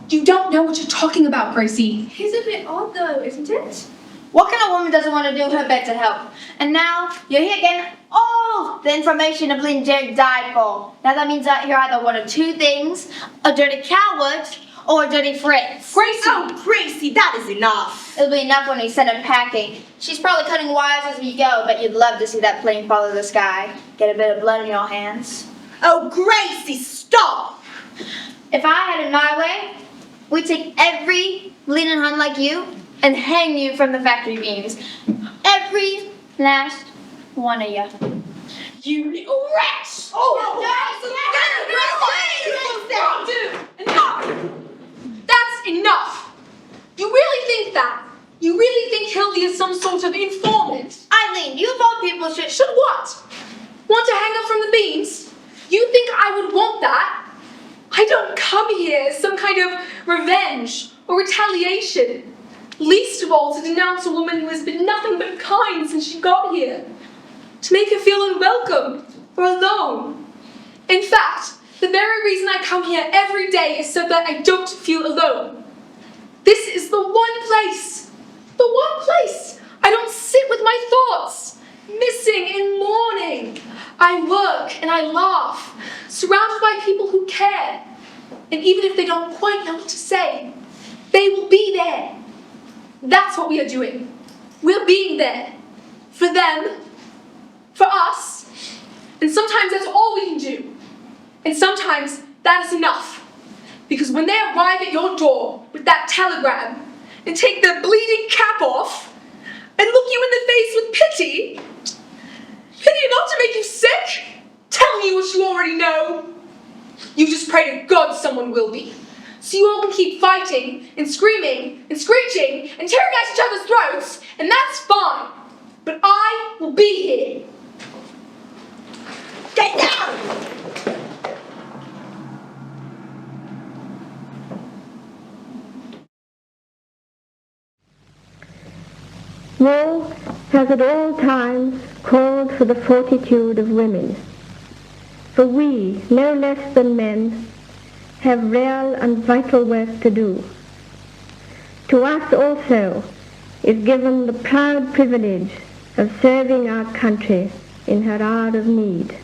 You don't know what you're talking about, Gracie. It's a bit odd though, isn't it? What kind of woman doesn't want to do her bit to help? And now you're here getting all the information a bleeding Jerry died for. Now that means that you're either one of two things: a dirty coward or a dirty Fritz. Gracie! Oh, Gracie, that is enough. It'll be enough when we send her packing. She's probably cutting wires as we go, but you'd love to see that plane follow the sky. Get a bit of blood in your hands. Oh, Gracie, stop. If I had it my way, we'd take every bleeding hun like you and hang you from the factory beams. Every last one of you. You little wretch. That's enough! You really think that? You really think Hildy is some sort of informant? Eileen, you of all people should... Should what? Want to hang up from the beams? You think I would want that? I don't come here as some kind of revenge or retaliation. Least of all to denounce a woman who has been nothing but kind since she got here. To make her feel unwelcome or alone. In fact, the very reason I come here every day is so that I don't feel alone. This is the one place I don't sit with my thoughts, missing in mourning. I work and I laugh, surrounded by people who care. And even if they don't quite know what to say, they will be there. That's what we are doing. We're being there. For them, for us, and sometimes that's all we can do. And sometimes that is enough. Because when they arrive at your door with that telegram and take their bleeding cap off and look you in the face with pity enough to make you sick, telling you what you already know, you just pray to God someone will be. So you all can keep fighting and screaming and screeching and tearing at each other's throats, and that's fine. But I will be here. Get down. War has at all times called for the fortitude of women. For we, no less than men, have real and vital work to do. To us also is given the proud privilege of serving our country in her hour of need.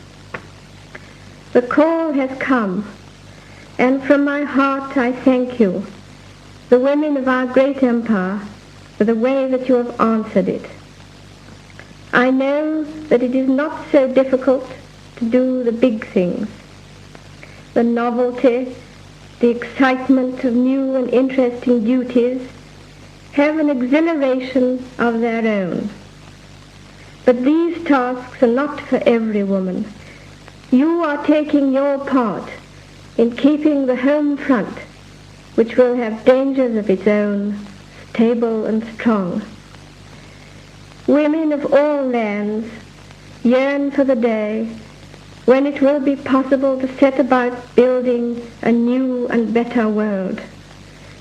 The call has come, and from my heart I thank you, the women of our great empire, for the way that you have answered it. I know that it is not so difficult to do the big things. The novelty, the excitement of new and interesting duties have an exhilaration of their own. But these tasks are not for every woman. You are taking your part in keeping the home front, which will have dangers of its own, stable and strong. Women of all lands yearn for the day when it will be possible to set about building a new and better world,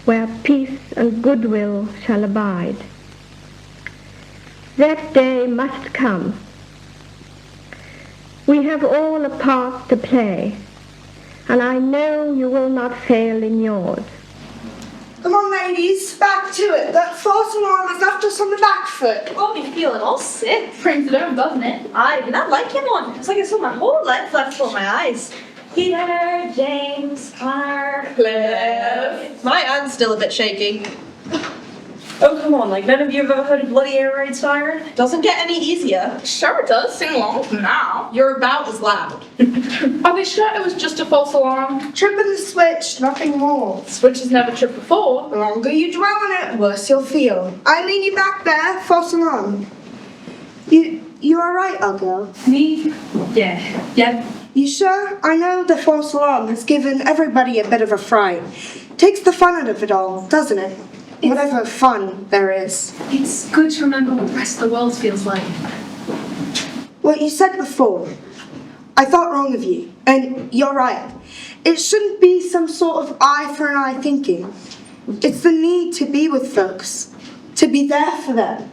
where peace and goodwill shall abide. That day must come. We have all a part to play, and I know you will not fail in yours. Come on, ladies, back to it. That false alarm has left us on the back foot. Got me feeling all sick. Brings it home, doesn't it? I did not like him on. It's like I saw my whole life flash before my eyes. Peter, James, Connor, Cliff. My hand's still a bit shaky. Oh, come on, like none of you have ever heard of bloody air raid siren? Doesn't get any easier. Sure it does. Sing along now. You're about as loud. Are they sure it was just a false alarm? Tripping the switch, nothing more. Switch has never tripped before. The longer you dwell on it, worse you'll feel. Eileen, you back there? False alarm. You alright, old girl? Me? Yeah. You sure? I know the false alarm has given everybody a bit of a fright. Takes the fun out of it all, doesn't it? Whatever fun there is. It's good to remember what the rest of the world feels like. What you said before, I thought wrong of you, and you're right. It shouldn't be some sort of eye for an eye thinking. It's the need to be with folks, to be there for them.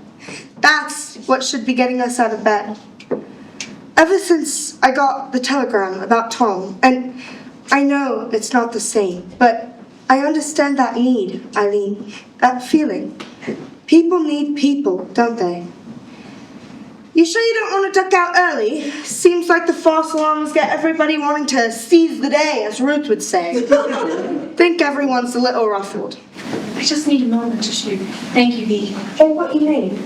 That's what should be getting us out of bed. Ever since I got the telegram about Tom, and I know it's not the same, but I understand that need, Eileen, that feeling. People need people, don't they? You sure you don't want to duck out early? Seems like the false alarms get everybody wanting to seize the day, as Ruth would say. Think everyone's a little ruffled. I just need a moment to shoot. Thank you, Dee. Oh, what you mean?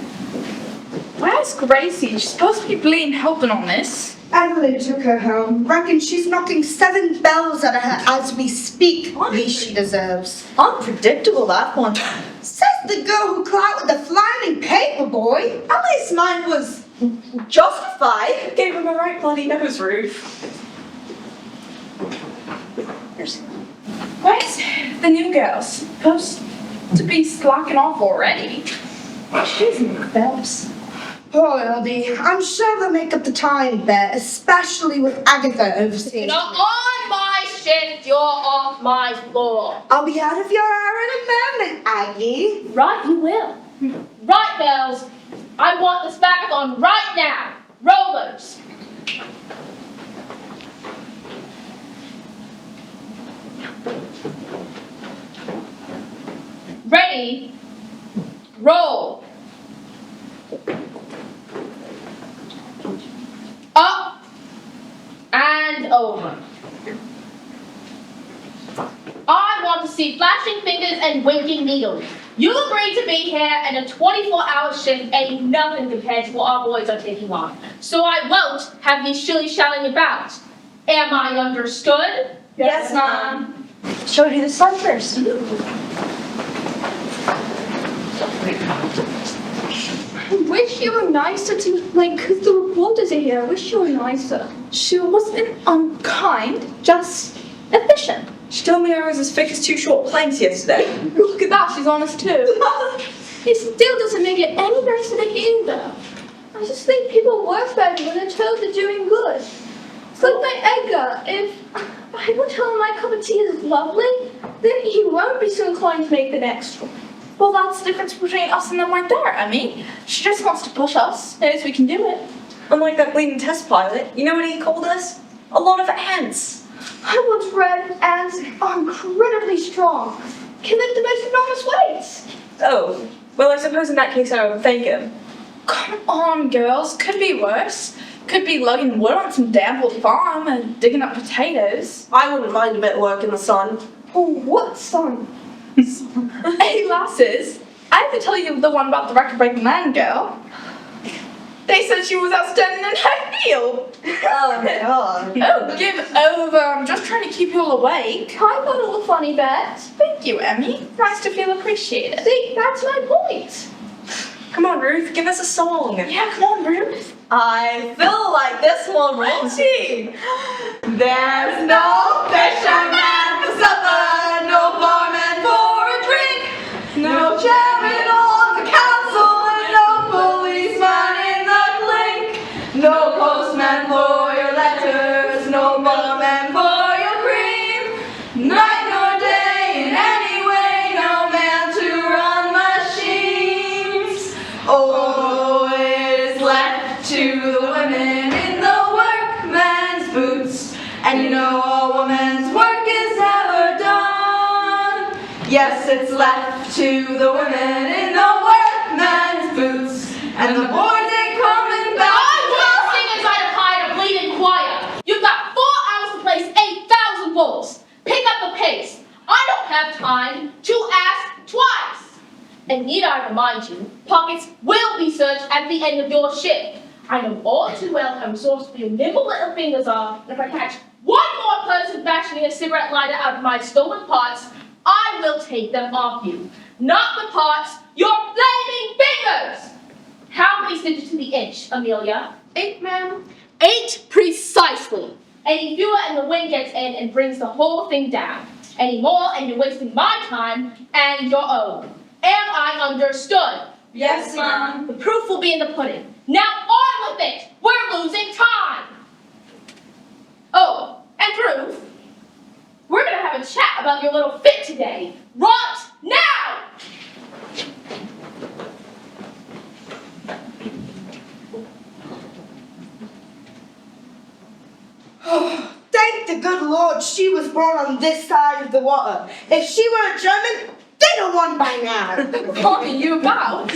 Where's Gracie? She's supposed to be bleeding helping on this. Evelyn took her home. Reckon she's knocking 7 bells out of her as we speak. Least she deserves. Unpredictable, that one. Says the girl who clouted the flying paper boy. At least mine was justified. Gave him a right bloody nose, Ruth. Where's the new girl? Supposed to be slacking off already. She's in the bells. Poor Eldie. I'm sure they'll make up the time there, especially with Agatha overseeing. You're not on my shift, you're off my floor. I'll be out of your hair in a moment, Aggie. Right, you will. Right, Bells. I want this back on right now. Rollers. Ready? Roll. Up and over. I want to see flashing fingers and winking needles. You agreed to be here, and a 24-hour shift ain't nothing compared to what our boys are taking on. So I won't have you shilly-shallying about. Am I understood? Yes, Mom. Shall we do the sun first? I wish you were nicer to, because the reporters are here. I wish you were nicer. She wasn't unkind, just efficient. She told me I was as thick as 2 short planks yesterday. Look at that, she's honest too. It still doesn't make it any nicer to hear, though. I just think people work better when they're told they're doing good. It's like my Edgar. If I don't tell him my cup of tea is lovely, then he won't be so inclined to make the next one. Well, that's the difference between us and them right there, Emmy. She just wants to push us, knows we can do it. Unlike that bleeding test pilot, you know what he called us? A lot of ants. I once read ants are incredibly strong, can lift the most enormous weights. Oh, well, I suppose in that case I would thank him. Come on, girls. Could be worse. Could be lugging wood on some damp old farm and digging up potatoes. I wouldn't mind a bit of work in the sun. Oh, what son? Hey, lasses. I have to tell you the one about the record-breaking man girl. They said she was outstanding in her field. Oh, God. Oh, give over. I'm just trying to keep you all awake. I got all the funny bits. Thank you, Emmy. Nice to feel appreciated. See, that's my point. Come on, Ruth, give us a song. Yeah, come on, Ruth. I feel like this one, Richie. There's no fisherman for supper, no barman for a drink, no chairman on the council, and no policeman in the clink, no postman for your letters, no barman for your cream, night nor day in any way, no man to run machines. Oh, it is left to the women in the workman's boots, and you know a woman's work is never done. Yes, it's left to the women in the workman's boots, and the boys ain't coming back. I will sing as I'd have hired a bleeding choir. You've got 4 hours to place 8,000 volts. Pick up the pace. I don't have time to ask twice. And need I remind you, pockets will be searched at the end of your shift. I know all too well how resourceful your nimble little fingers are, and if I catch one more person fashioning a cigarette lighter out of my stolen parts, I will take them off you. Not the parts, your flaming fingers! How many stitches to the inch, Amelia? 8, ma'am. 8 precisely. Any fewer and the wind gets in and brings the whole thing down. Any more and you're wasting my time and your own. Am I understood? Yes, ma'am. The proof will be in the pudding. Now on with it! We're losing time! Oh, and Ruth, we're gonna have a chat about your little fit today. Right now! Thank the good Lord she was born on this side of the water. If she were a German, they'd have won by now. What are you about?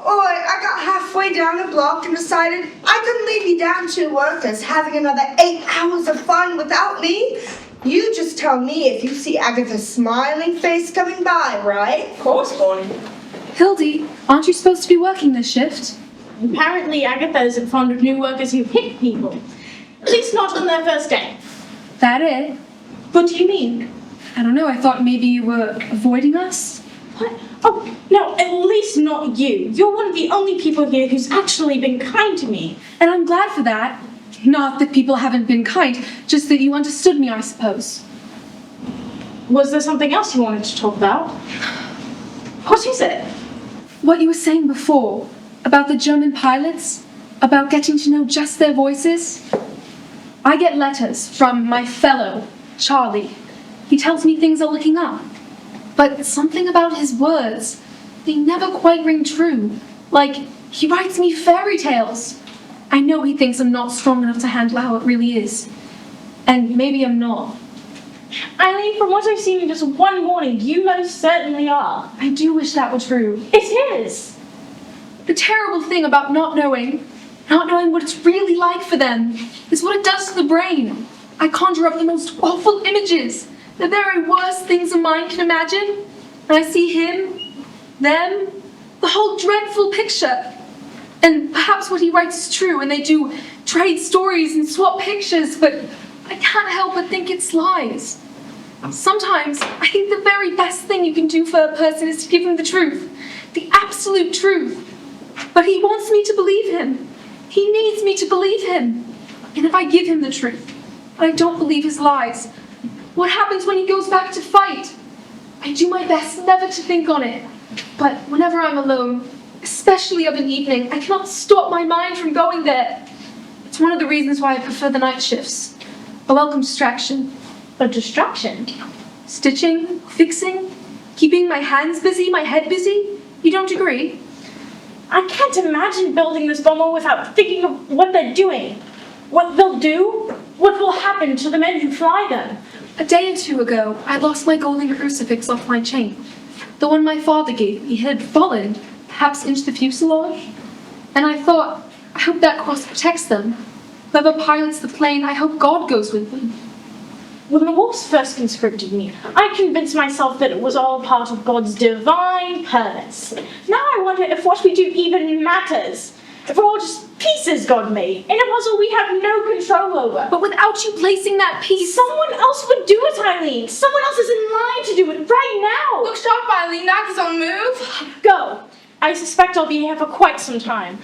Oh, I got halfway down the block and decided I couldn't leave you down two workers having another 8 hours of fun without me. You just tell me if you see Agatha's smiling face coming by, right? Of course, Bonnie. Hildy, aren't you supposed to be working this shift? Apparently, Agatha isn't fond of new workers who hit people. At least not on their first day. That it? What do you mean? I don't know, I thought maybe you were avoiding us? What? Oh, no, at least not you. You're one of the only people here who's actually been kind to me. And I'm glad for that. Not that people haven't been kind, just that you understood me, I suppose. Was there something else you wanted to talk about? What is it? What you were saying before, about the German pilots, about getting to know just their voices. I get letters from my fellow, Charlie. He tells me things are looking up. But something about his words, they never quite ring true. Like, he writes me fairy tales. I know he thinks I'm not strong enough to handle how it really is. And maybe I'm not. Eileen, from what I've seen in just one morning, you most certainly are. I do wish that were true. It is. The terrible thing about not knowing what it's really like for them, is what it does to the brain. I conjure up the most awful images, the very worst things a mind can imagine. And I see him, them, the whole dreadful picture. And perhaps what he writes is true, and they do trade stories and swap pictures, but I can't help but think it's lies. Sometimes I think the very best thing you can do for a person is to give him the truth, the absolute truth. But he wants me to believe him. He needs me to believe him. And if I give him the truth, and I don't believe his lies, what happens when he goes back to fight? I do my best never to think on it. But whenever I'm alone, especially of an evening, I cannot stop my mind from going there. It's one of the reasons why I prefer the night shifts. A welcome distraction. A distraction? Stitching, fixing, keeping my hands busy, my head busy. You don't agree? I can't imagine building this bomber without thinking of what they're doing. What they'll do, what will happen to the men who fly them. A day or two ago, I lost my golden crucifix off my chain. The one my father gave me had fallen, perhaps into the fuselage. And I thought, I hope that cross protects them. Whoever pilots the plane, I hope God goes with them. When the wolves first conscripted me, I convinced myself that it was all part of God's divine purpose. Now I wonder if what we do even matters. If we're all just pieces God made, in a puzzle we have no control over. But without you placing that piece... Someone else would do it, Eileen. Someone else is in line to do it right now. Look sharp, Eileen. Naga's on the move. Go. I suspect I'll be here for quite some time.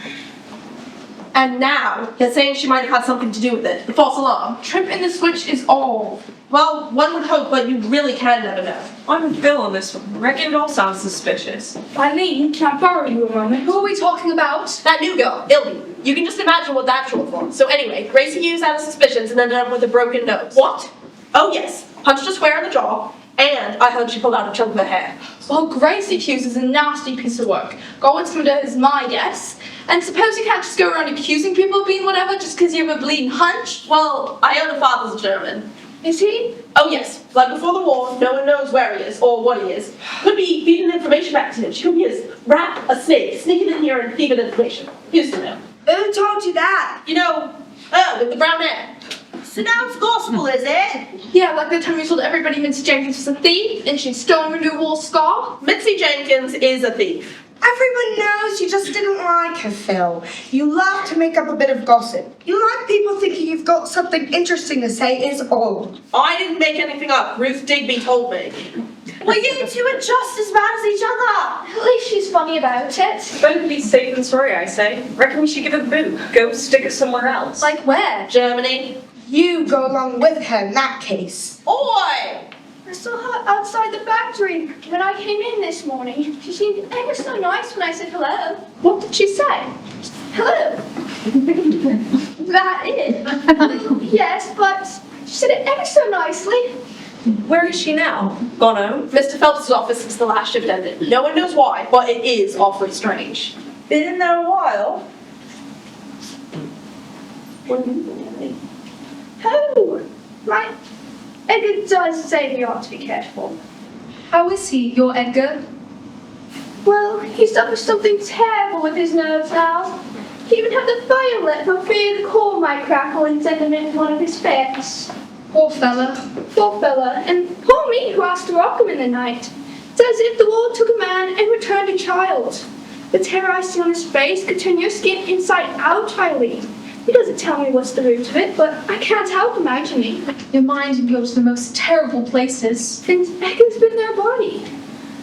And now, you're saying she might have had something to do with it. The false alarm. Trip in the switch is all. Well, one would hope, but you really can never know. I'm with Bill on this one. Reckon it all sounds suspicious. Eileen, can I borrow you a moment? Who are we talking about? That new girl, Ilby. You can just imagine what that's short for. So anyway, Gracie Hughes had her suspicions and ended up with a broken nose. What? Oh yes, punched her square in the jaw, and I heard she pulled out a chunk of her hair. Well, Gracie Hughes is a nasty piece of work. God's murder is my guess. And suppose you can't just go around accusing people of being whatever just because you have a bleeding hunch? Well, I own a father's German. Is he? Oh yes, like before the war, no one knows where he is or what he is. Could be feeding information back to him. Who he is? Rat, a snake, sneaking in here and feeding information. Here's the know. Who told you that? You know, with the brown hair. So now it's gospel, is it? Yeah, like the time you told everybody Mitzi Jenkins was a thief and she stole her new wool scarf. Mitzi Jenkins is a thief. Everyone knows you just didn't like her, Phil. You love to make up a bit of gossip. You like people thinking you've got something interesting to say is all. I didn't make anything up. Ruth Digby told me. Well, you two are just as bad as each other. At least she's funny about it. Better to be safe than sorry, I say. Reckon we should give it a boot. Go stick it somewhere else. Like where? Germany. You go along with her in that case. Oi! I saw her outside the factory when I came in this morning. She seemed ever so nice when I said hello. What did she say? Hello. That is. Yes, but she said it ever so nicely. Where is she now? Gone home? Mr. Phelps' office since the last shift ended. No one knows why, but it is awfully strange. Been in there a while. Oh, right. Edgar does say he ought to be careful. How is he, your Edgar? Well, he's suffered something terrible with his nerves now. He even had the fire lit for fear the coal might crackle and send him into one of his fits. Poor fella. Poor fella, and poor me who asked to rock him in the night. It's as if the war took a man and returned a child. The terror I see on his face could turn your skin inside out, Eileen. He doesn't tell me what's the root of it, but I can't help imagining. Your mind can go to the most terrible places. And Edgar's been their body.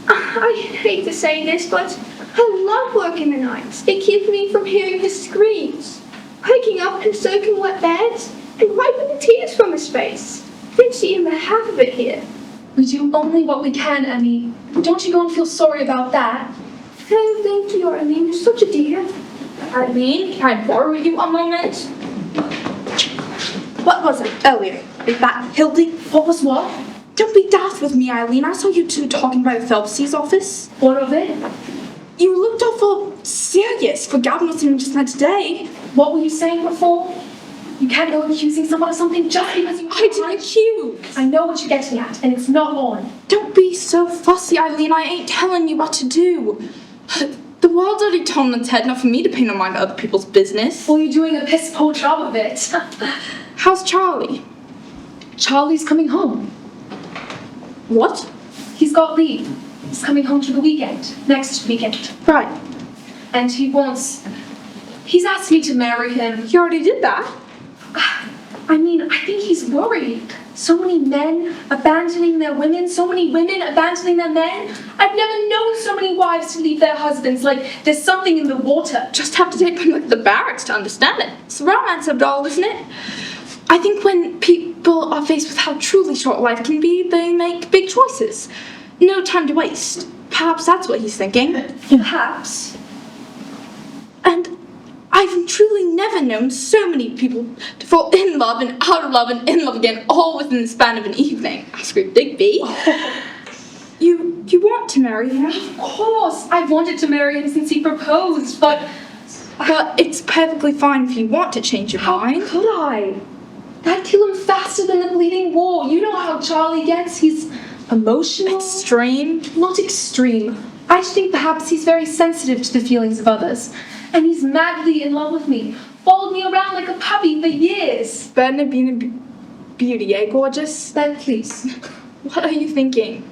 I hate to say this, but I love working the nights. It keeps me from hearing his screams. Waking up and soaking wet beds and wiping the tears from his face. Didn't see him a half of it here. We do only what we can, Annie. Don't you go and feel sorry about that. Oh, thank you, Eileen. You're such a dear. Eileen, can I borrow you a moment? What was it earlier? Is that Hildy? What was what? Don't be daft with me, Eileen. I saw you two talking by the Phelpsies' office. What of it? You looked awful serious for gabbing with him just now today. What were you saying before? You can't go accusing someone of something just because you... I didn't accuse. I know what you're getting at, and it's not on. Don't be so fussy, Eileen. I ain't telling you what to do. The world's already turned on its head, not for me to pay no mind to other people's business. Well, you're doing a piss poor job of it. How's Charlie? Charlie's coming home. What? He's got leave. He's coming home for the weekend. Next weekend. Right. And he's asked me to marry him. You already did that? I mean, I think he's worried. So many men abandoning their women, so many women abandoning their men. I've never known so many wives to leave their husbands. Like, there's something in the water. Just have to take them to the barracks to understand it. It's the romance of it all, isn't it? I think when people are faced with how truly short life can be, they make big choices. No time to waste. Perhaps that's what he's thinking. Perhaps. And I've truly never known so many people to fall in love and out of love and in love again, all within the span of an evening. Ask Ruth Digby. You want to marry him? Of course. I've wanted to marry him since he proposed, but it's perfectly fine if you want to change your mind. How could I? That'd kill him faster than the bleeding war. You know how Charlie gets. He's Emotional? Extreme? Not extreme. I just think perhaps he's very sensitive to the feelings of others. And he's madly in love with me. Followed me around like a puppy for years. Better than being a beauty, eh, gorgeous? Ben, please. What are you thinking?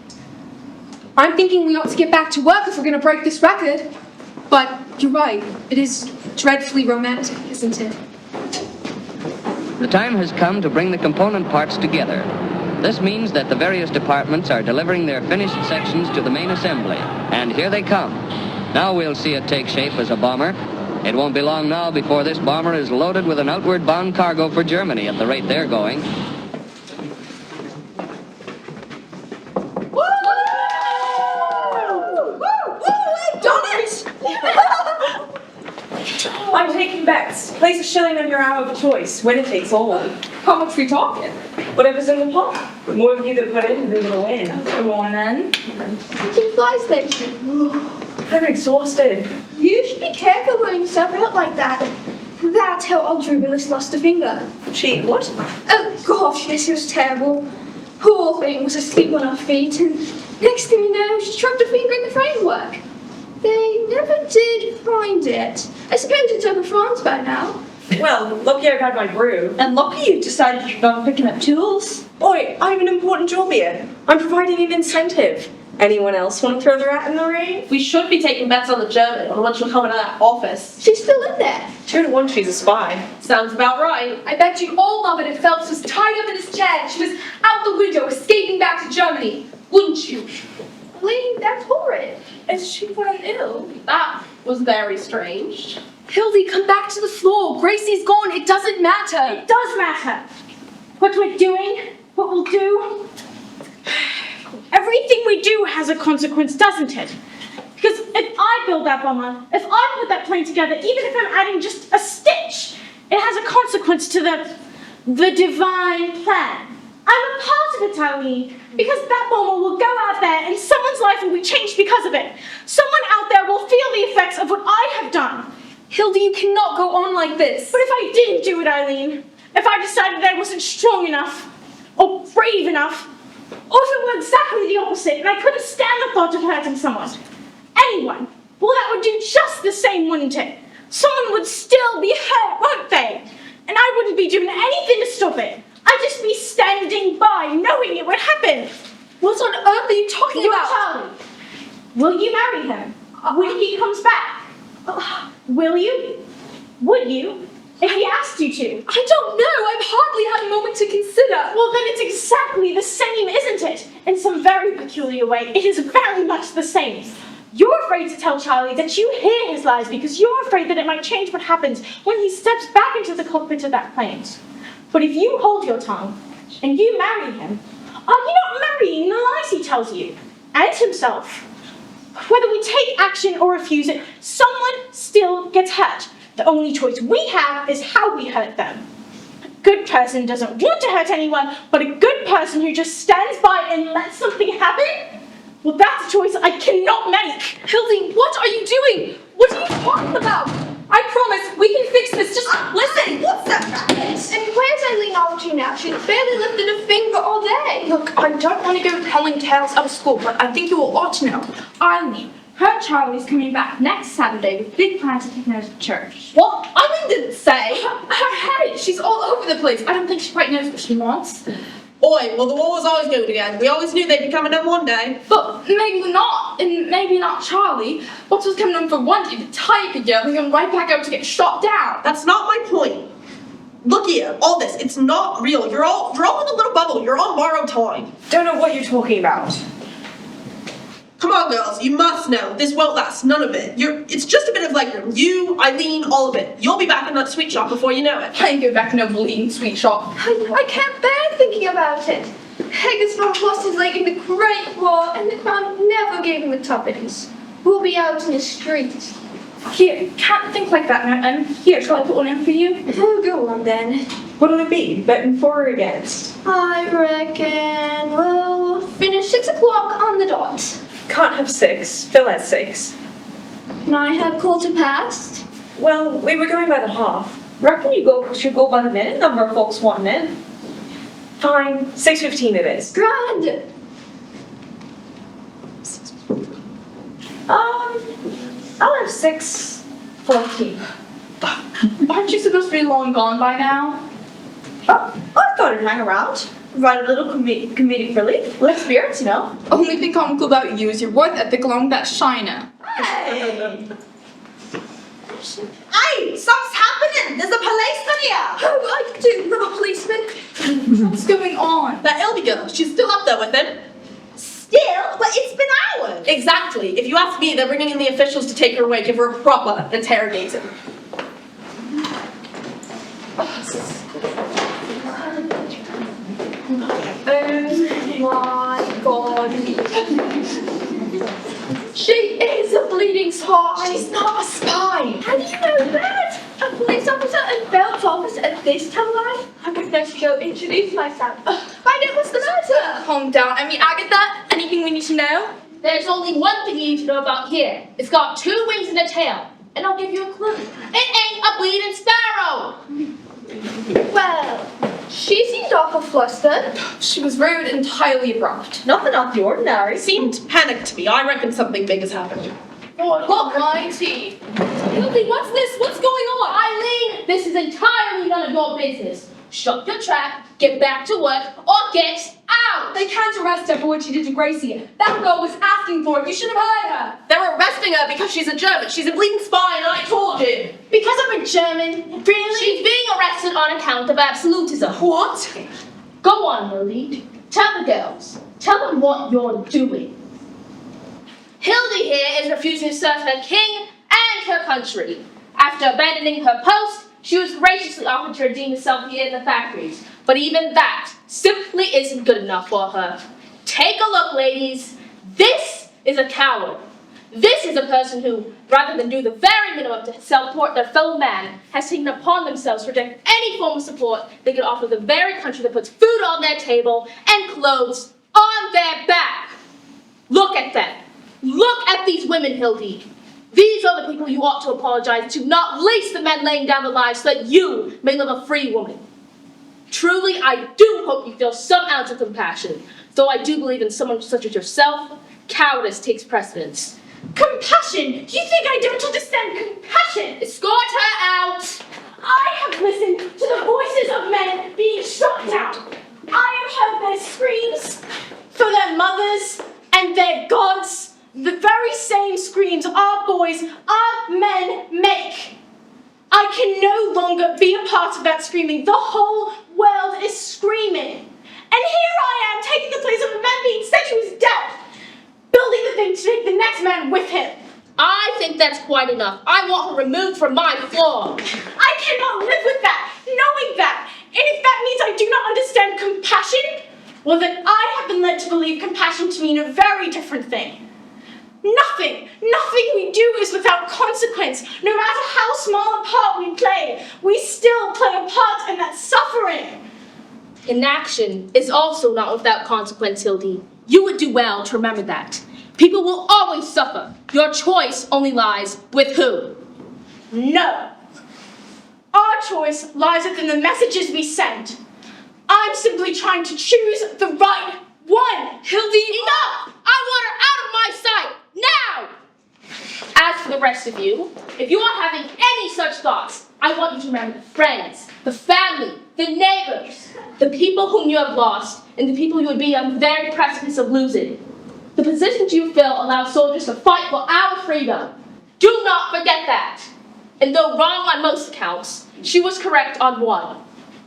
I'm thinking we ought to get back to work if we're going to break this record. But you're right. It is dreadfully romantic, isn't it? The time has come to bring the component parts together. This means that the various departments are delivering their finished sections to the main assembly. And here they come. Now we'll see it take shape as a bomber. It won't be long now before this bomber is loaded with an outward bound cargo for Germany at the rate they're going. I'm taking bets. Place a shilling on your hour of choice. Winner takes all. How much are we talking? Whatever's in the pot. The more of you that put in, the bigger the win. Come on then. To fly station. I'm exhausted. You should be careful wearing yourself out like that. That's how Audrey Willis lost a finger. She, what? Oh gosh, yes, it was terrible. Poor thing was asleep on her feet, and next thing you know, she dropped her finger in the framework. They never did find it. I suppose it's over France by now. Well, lucky I've had my brew. And lucky you decided you're not picking up tools. Oi, I have an important job here. I'm providing an incentive. Anyone else want to throw their hat in the ring? We should be taking bets on the German on when she'll come into that office. She's still in there. 2 to 1, she's a spy. Sounds about right. I bet you all love it if Phelps was tied up in his chair and she was out the window escaping back to Germany. Wouldn't you? Lee, that's horrid. Is she fallen ill? That was very strange. Hildy, come back to the floor. Gracie's gone. It doesn't matter. It does matter. What we're doing, what we'll do. Everything we do has a consequence, doesn't it? Because if I build that bomber, if I put that plane together, even if I'm adding just a stitch, it has a consequence to the divine plan. I'm a part of it, Eileen, because that bomber will go out there and someone's life will be changed because of it. Someone out there will feel the effects of what I have done. Hildy, you cannot go on like this. But if I didn't do it, Eileen, if I decided I wasn't strong enough, or brave enough, or if it were exactly the opposite and I couldn't stand the thought of hurting someone, anyone, well, that would do just the same, wouldn't it? Someone would still be hurt, won't they? And I wouldn't be doing anything to stop it. I'd just be standing by, knowing it would happen. What on earth are you talking You're about? Charlie. Will you marry him when he comes back? Will you? Would you? If he asked you to? I don't know. I've hardly had a moment to consider. Well, then it's exactly the same, isn't it? In some very peculiar way, it is very much the same. You're afraid to tell Charlie that you hear his lies because you're afraid that it might change what happens when he steps back into the cockpit of that plane. But if you hold your tongue and you marry him, are you not marrying the lies he tells you and himself? Whether we take action or refuse it, someone still gets hurt. The only choice we have is how we hurt them. A good person doesn't want to hurt anyone, but a good person who just stands by and lets something happen? Well, that's a choice I cannot make. Hildy, what are you doing? What are you talking about? I promise, we can fix this. Just listen. What's that racket? And where's Eileen off to now? She's barely lifted a finger all day. Look, I don't want to go telling tales out of school, but I think you all ought to know. Eileen, her Charlie's coming back next Saturday with big plans to take her to church. What? Eileen didn't say. Her head, she's all over the place. I don't think she quite knows what she wants. Oi, well the war was always going again. We always knew they'd be coming in one day. But maybe not, and maybe not Charlie. What was coming on for one day, the tiger girl, and going right back out to get shot down. That's not my point. Look here, all this, it's not real. You're all in a little bubble. You're on borrowed time. Don't know what you're talking about. Come on, girls, you must know. This won't last, none of it. It's just a bit of legroom. You, Eileen, all of it. You'll be back in that sweet shop before you know it. I ain't go back to no bleeding sweet shop. I can't bear thinking about it. Hegesfeld lost his leg in the Great War, and the Crown never gave him a tuppence. We'll be out in the streets. Here, can't think like that now, here, shall I put one in for you? Oh, go on then. What'll it be? Betting for or against? I reckon we'll finish 6 o'clock on the dot. Can't have 6. Phil has 6. Can I have quarter past? Well, we were going by the half. Reckon you should go by the minute number of folks wanting in. Fine, 6:15 it is. Grand. I'll have 6:14. Aren't you supposed to be long gone by now? I thought I'd hang around. Provide a little comedic relief. Lift spirits, you know. Only thing comical about you is your work ethic along that shiner. Hey! Hey, something's happening. There's a policeman here. Oh, I do love a policeman. What's going on? That Elby girl, she's still up there with him. Still, but it's been hours. Exactly. If you ask me, they're bringing in the officials to take her away, give her a proper interrogation. Oh my god. She is a bleeding spy. She's not a spy. How do you know that? A police officer and Belt's office at this time? I would like to go introduce myself. Find out what's the matter. Calm down. I mean, Agatha, anything we need to know? There's only one thing you need to know about here. It's got 2 wings and a tail. And I'll give you a clue. It ain't a bleeding sparrow. Well, she seemed awful flustered. She was rude and highly abrupt. Nothing out the ordinary. Seemed panicked to me. I reckon something big has happened. Lord almighty. Hildy, what's this? What's going on? Eileen, this is entirely none of your business. Shut your trap, get back to work, or get out! They can't arrest her for what she did to Gracie. That girl was asking for it. You should have heard her. They're arresting her because she's a German. She's a bleeding spy, and I told you. Because I'm a German, really? She's being arrested on account of absolutism. What? Go on, Hildy. Tell the girls. Tell them what you're doing. Hildy here is refusing to serve her king and her country. After abandoning her post, she was graciously offered to redeem herself here in the factories. But even that simply isn't good enough for her. Take a look, ladies. This is a coward. This is a person who, rather than do the very minimum to support their fellow man, has taken upon themselves to reject any form of support they could offer the very country that puts food on their table and clothes on their back. Look at them. Look at these women, Hildy. These are the people you ought to apologize to, not least the men laying down their lives so that you may live a free woman. Truly, I do hope you feel some ounce of compassion, though I do believe in someone such as yourself, cowardice takes precedence. Compassion? You think I don't understand compassion? Escort her out! I have listened to the voices of men being shot down. I have heard their screams for their mothers and their gods. The very same screams our boys, our men make. I can no longer be a part of that screaming. The whole world is screaming. And here I am taking the place of a man being sent to his death, building the thing to take the next man with him. I think that's quite enough. I want her removed from my floor. I cannot live with that, knowing that. And if that means I do not understand compassion, well then I have been led to believe compassion to mean a very different thing. Nothing we do is without consequence. No matter how small a part we play, we still play a part in that suffering. Inaction is also not without consequence, Hildy. You would do well to remember that. People will always suffer. Your choice only lies with who? No. Our choice lies within the messages we send. I'm simply trying to choose the right one. Hildy, enough! I want her out of my sight, now! As for the rest of you, if you are having any such thoughts, I want you to remember the friends, the family, the neighbors, the people whom you have lost, and the people you would be on the very precipice of losing. The positions you fill allow soldiers to fight for our freedom. Do not forget that. And though wrong on most accounts, she was correct on one.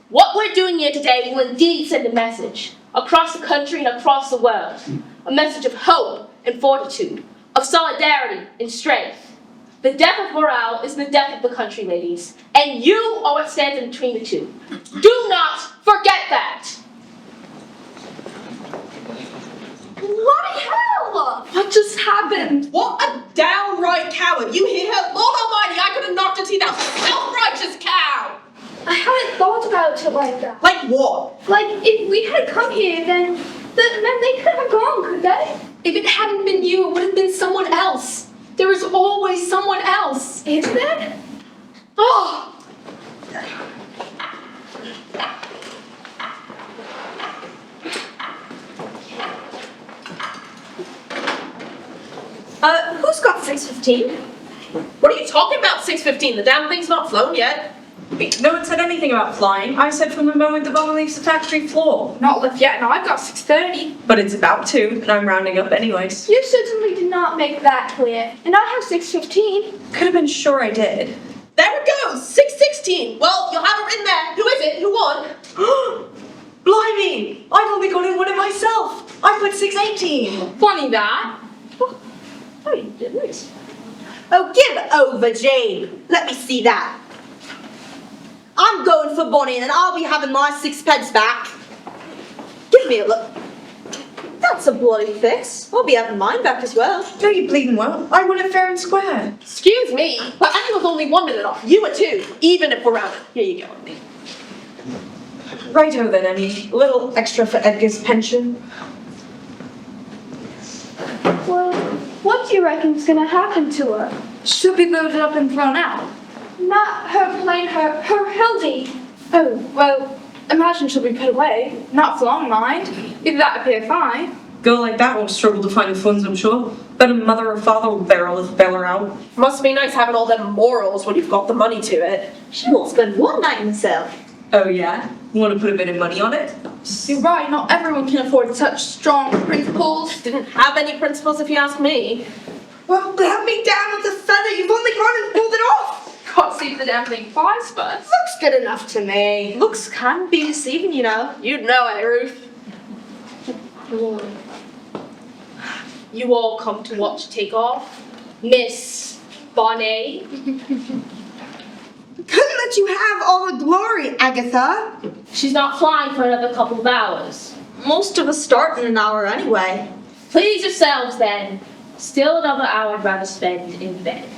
What we're doing here today will indeed send a message across the country and across the world. A message of hope and fortitude, of solidarity and strength. The death of morale is the death of the country, ladies. And you are what stands in between the two. Do not forget that. Bloody hell! What just happened? What a downright coward. You hear her? Lord Almighty, I could have knocked her teeth out. Self-righteous cow. I haven't thought about it like that. Like what? Like, if we had come here, then they could have gone, could they? If it hadn't been you, it would have been someone else. There is always someone else. Is there? Oh! Who's got 6:15? What are you talking about, 6:15? The damn thing's not flown yet. Wait, no one said anything about flying. I said from the moment the bomber leaves the factory floor. Not left yet, and I've got 6:30. But it's about to, and I'm rounding up anyways. You certainly did not make that clear, and I have 6:15. Could have been sure I did. There it goes, 6:16. Well, you'll have it written there. Who is it? Who won? Blimey! I've only got in one it myself. I put 6:18. Funny that. Oh, you didn't. Oh, give it over, Jane. Let me see that. I'm going for Bonnie and I'll be having my 6 pence back. Give me a look. That's a bloody fix. I'll be having mine back as well. No, you bleeding well. I won it fair and square. Excuse me, but I was only 1 minute off. You were 2, even if we're rounded. Here you go. Righto then, Emmy. A little extra for Edgar's pension. Well, what do you reckon's gonna happen to her? She'll be loaded up and thrown out. Not her plane, her Hildy. Oh, well, imagine she'll be put away. Not for long, mind. Either that or pay a fine. Girl like that won't struggle to find the funds, I'm sure. Bet a mother or father will bail her out. Must be nice having all them morals when you've got the money to it. She won't spend one night in the cell. Oh yeah? You want to put a bit of money on it? You're right, not everyone can afford such strong principles. Didn't have any principles if you ask me. Well, let me down with the feather. You've only gone and pulled it off. Can't see the damn thing twice, but Looks good enough to me. Looks can be deceiving, you know. You'd know it, Ruth. You all come to watch takeoff? Miss Bonnie? Couldn't let you have all the glory, Agatha. She's not flying for another couple of hours. Most of us start in an hour anyway. Please yourselves then. Still another hour I'd rather spend in bed.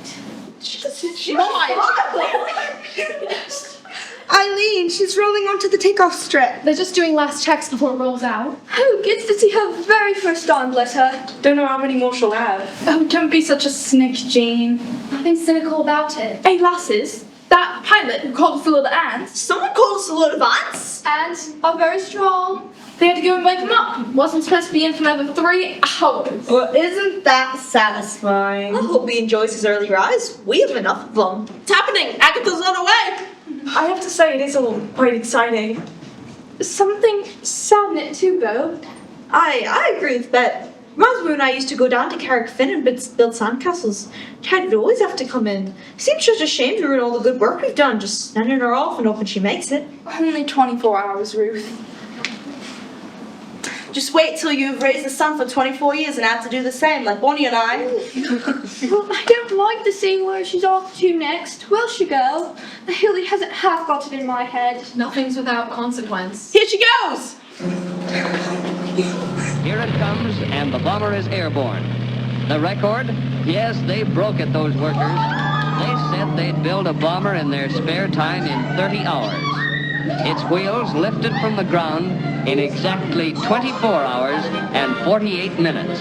Eileen, she's rolling onto the takeoff strip. they're just doing last checks before it rolls out. Who gets to see her very first dawn letter? Don't know how many more she'll have. Oh, don't be such a cynic, Jane. Nothing cynical about it. Hey, lasses, that pilot who called us a load of ants, Someone called us a load of ants. And are very strong. they had to go and wake him up. Wasn't supposed to be in for another 3 hours. Well, isn't that satisfying? I hope he enjoys his early rise. We have enough of them. What's happening? Agatha's on her way. I have to say, it is all quite exciting. Something sad in it too, Bo. I agree with Bet. Roswell and I used to go down to Carrickfinn and build sandcastles. Dad would always have to come in. Seems such a shame to ruin all the good work we've done, just sending her off and hoping she makes it. Only 24 hours, Ruth. Just wait till you've raised the sun for 24 years and have to do the same, like Bonnie and I. Well, I don't like to see where she's off to next. Will she go? Hildy hasn't half got it in my head. Nothing's without consequence. Here she goes. Here it comes, and the bomber is airborne. The record? Yes, they broke it, those workers. They said they'd build a bomber in their spare time in 30 hours. Its wheels lifted from the ground in exactly 24 hours and 48 minutes.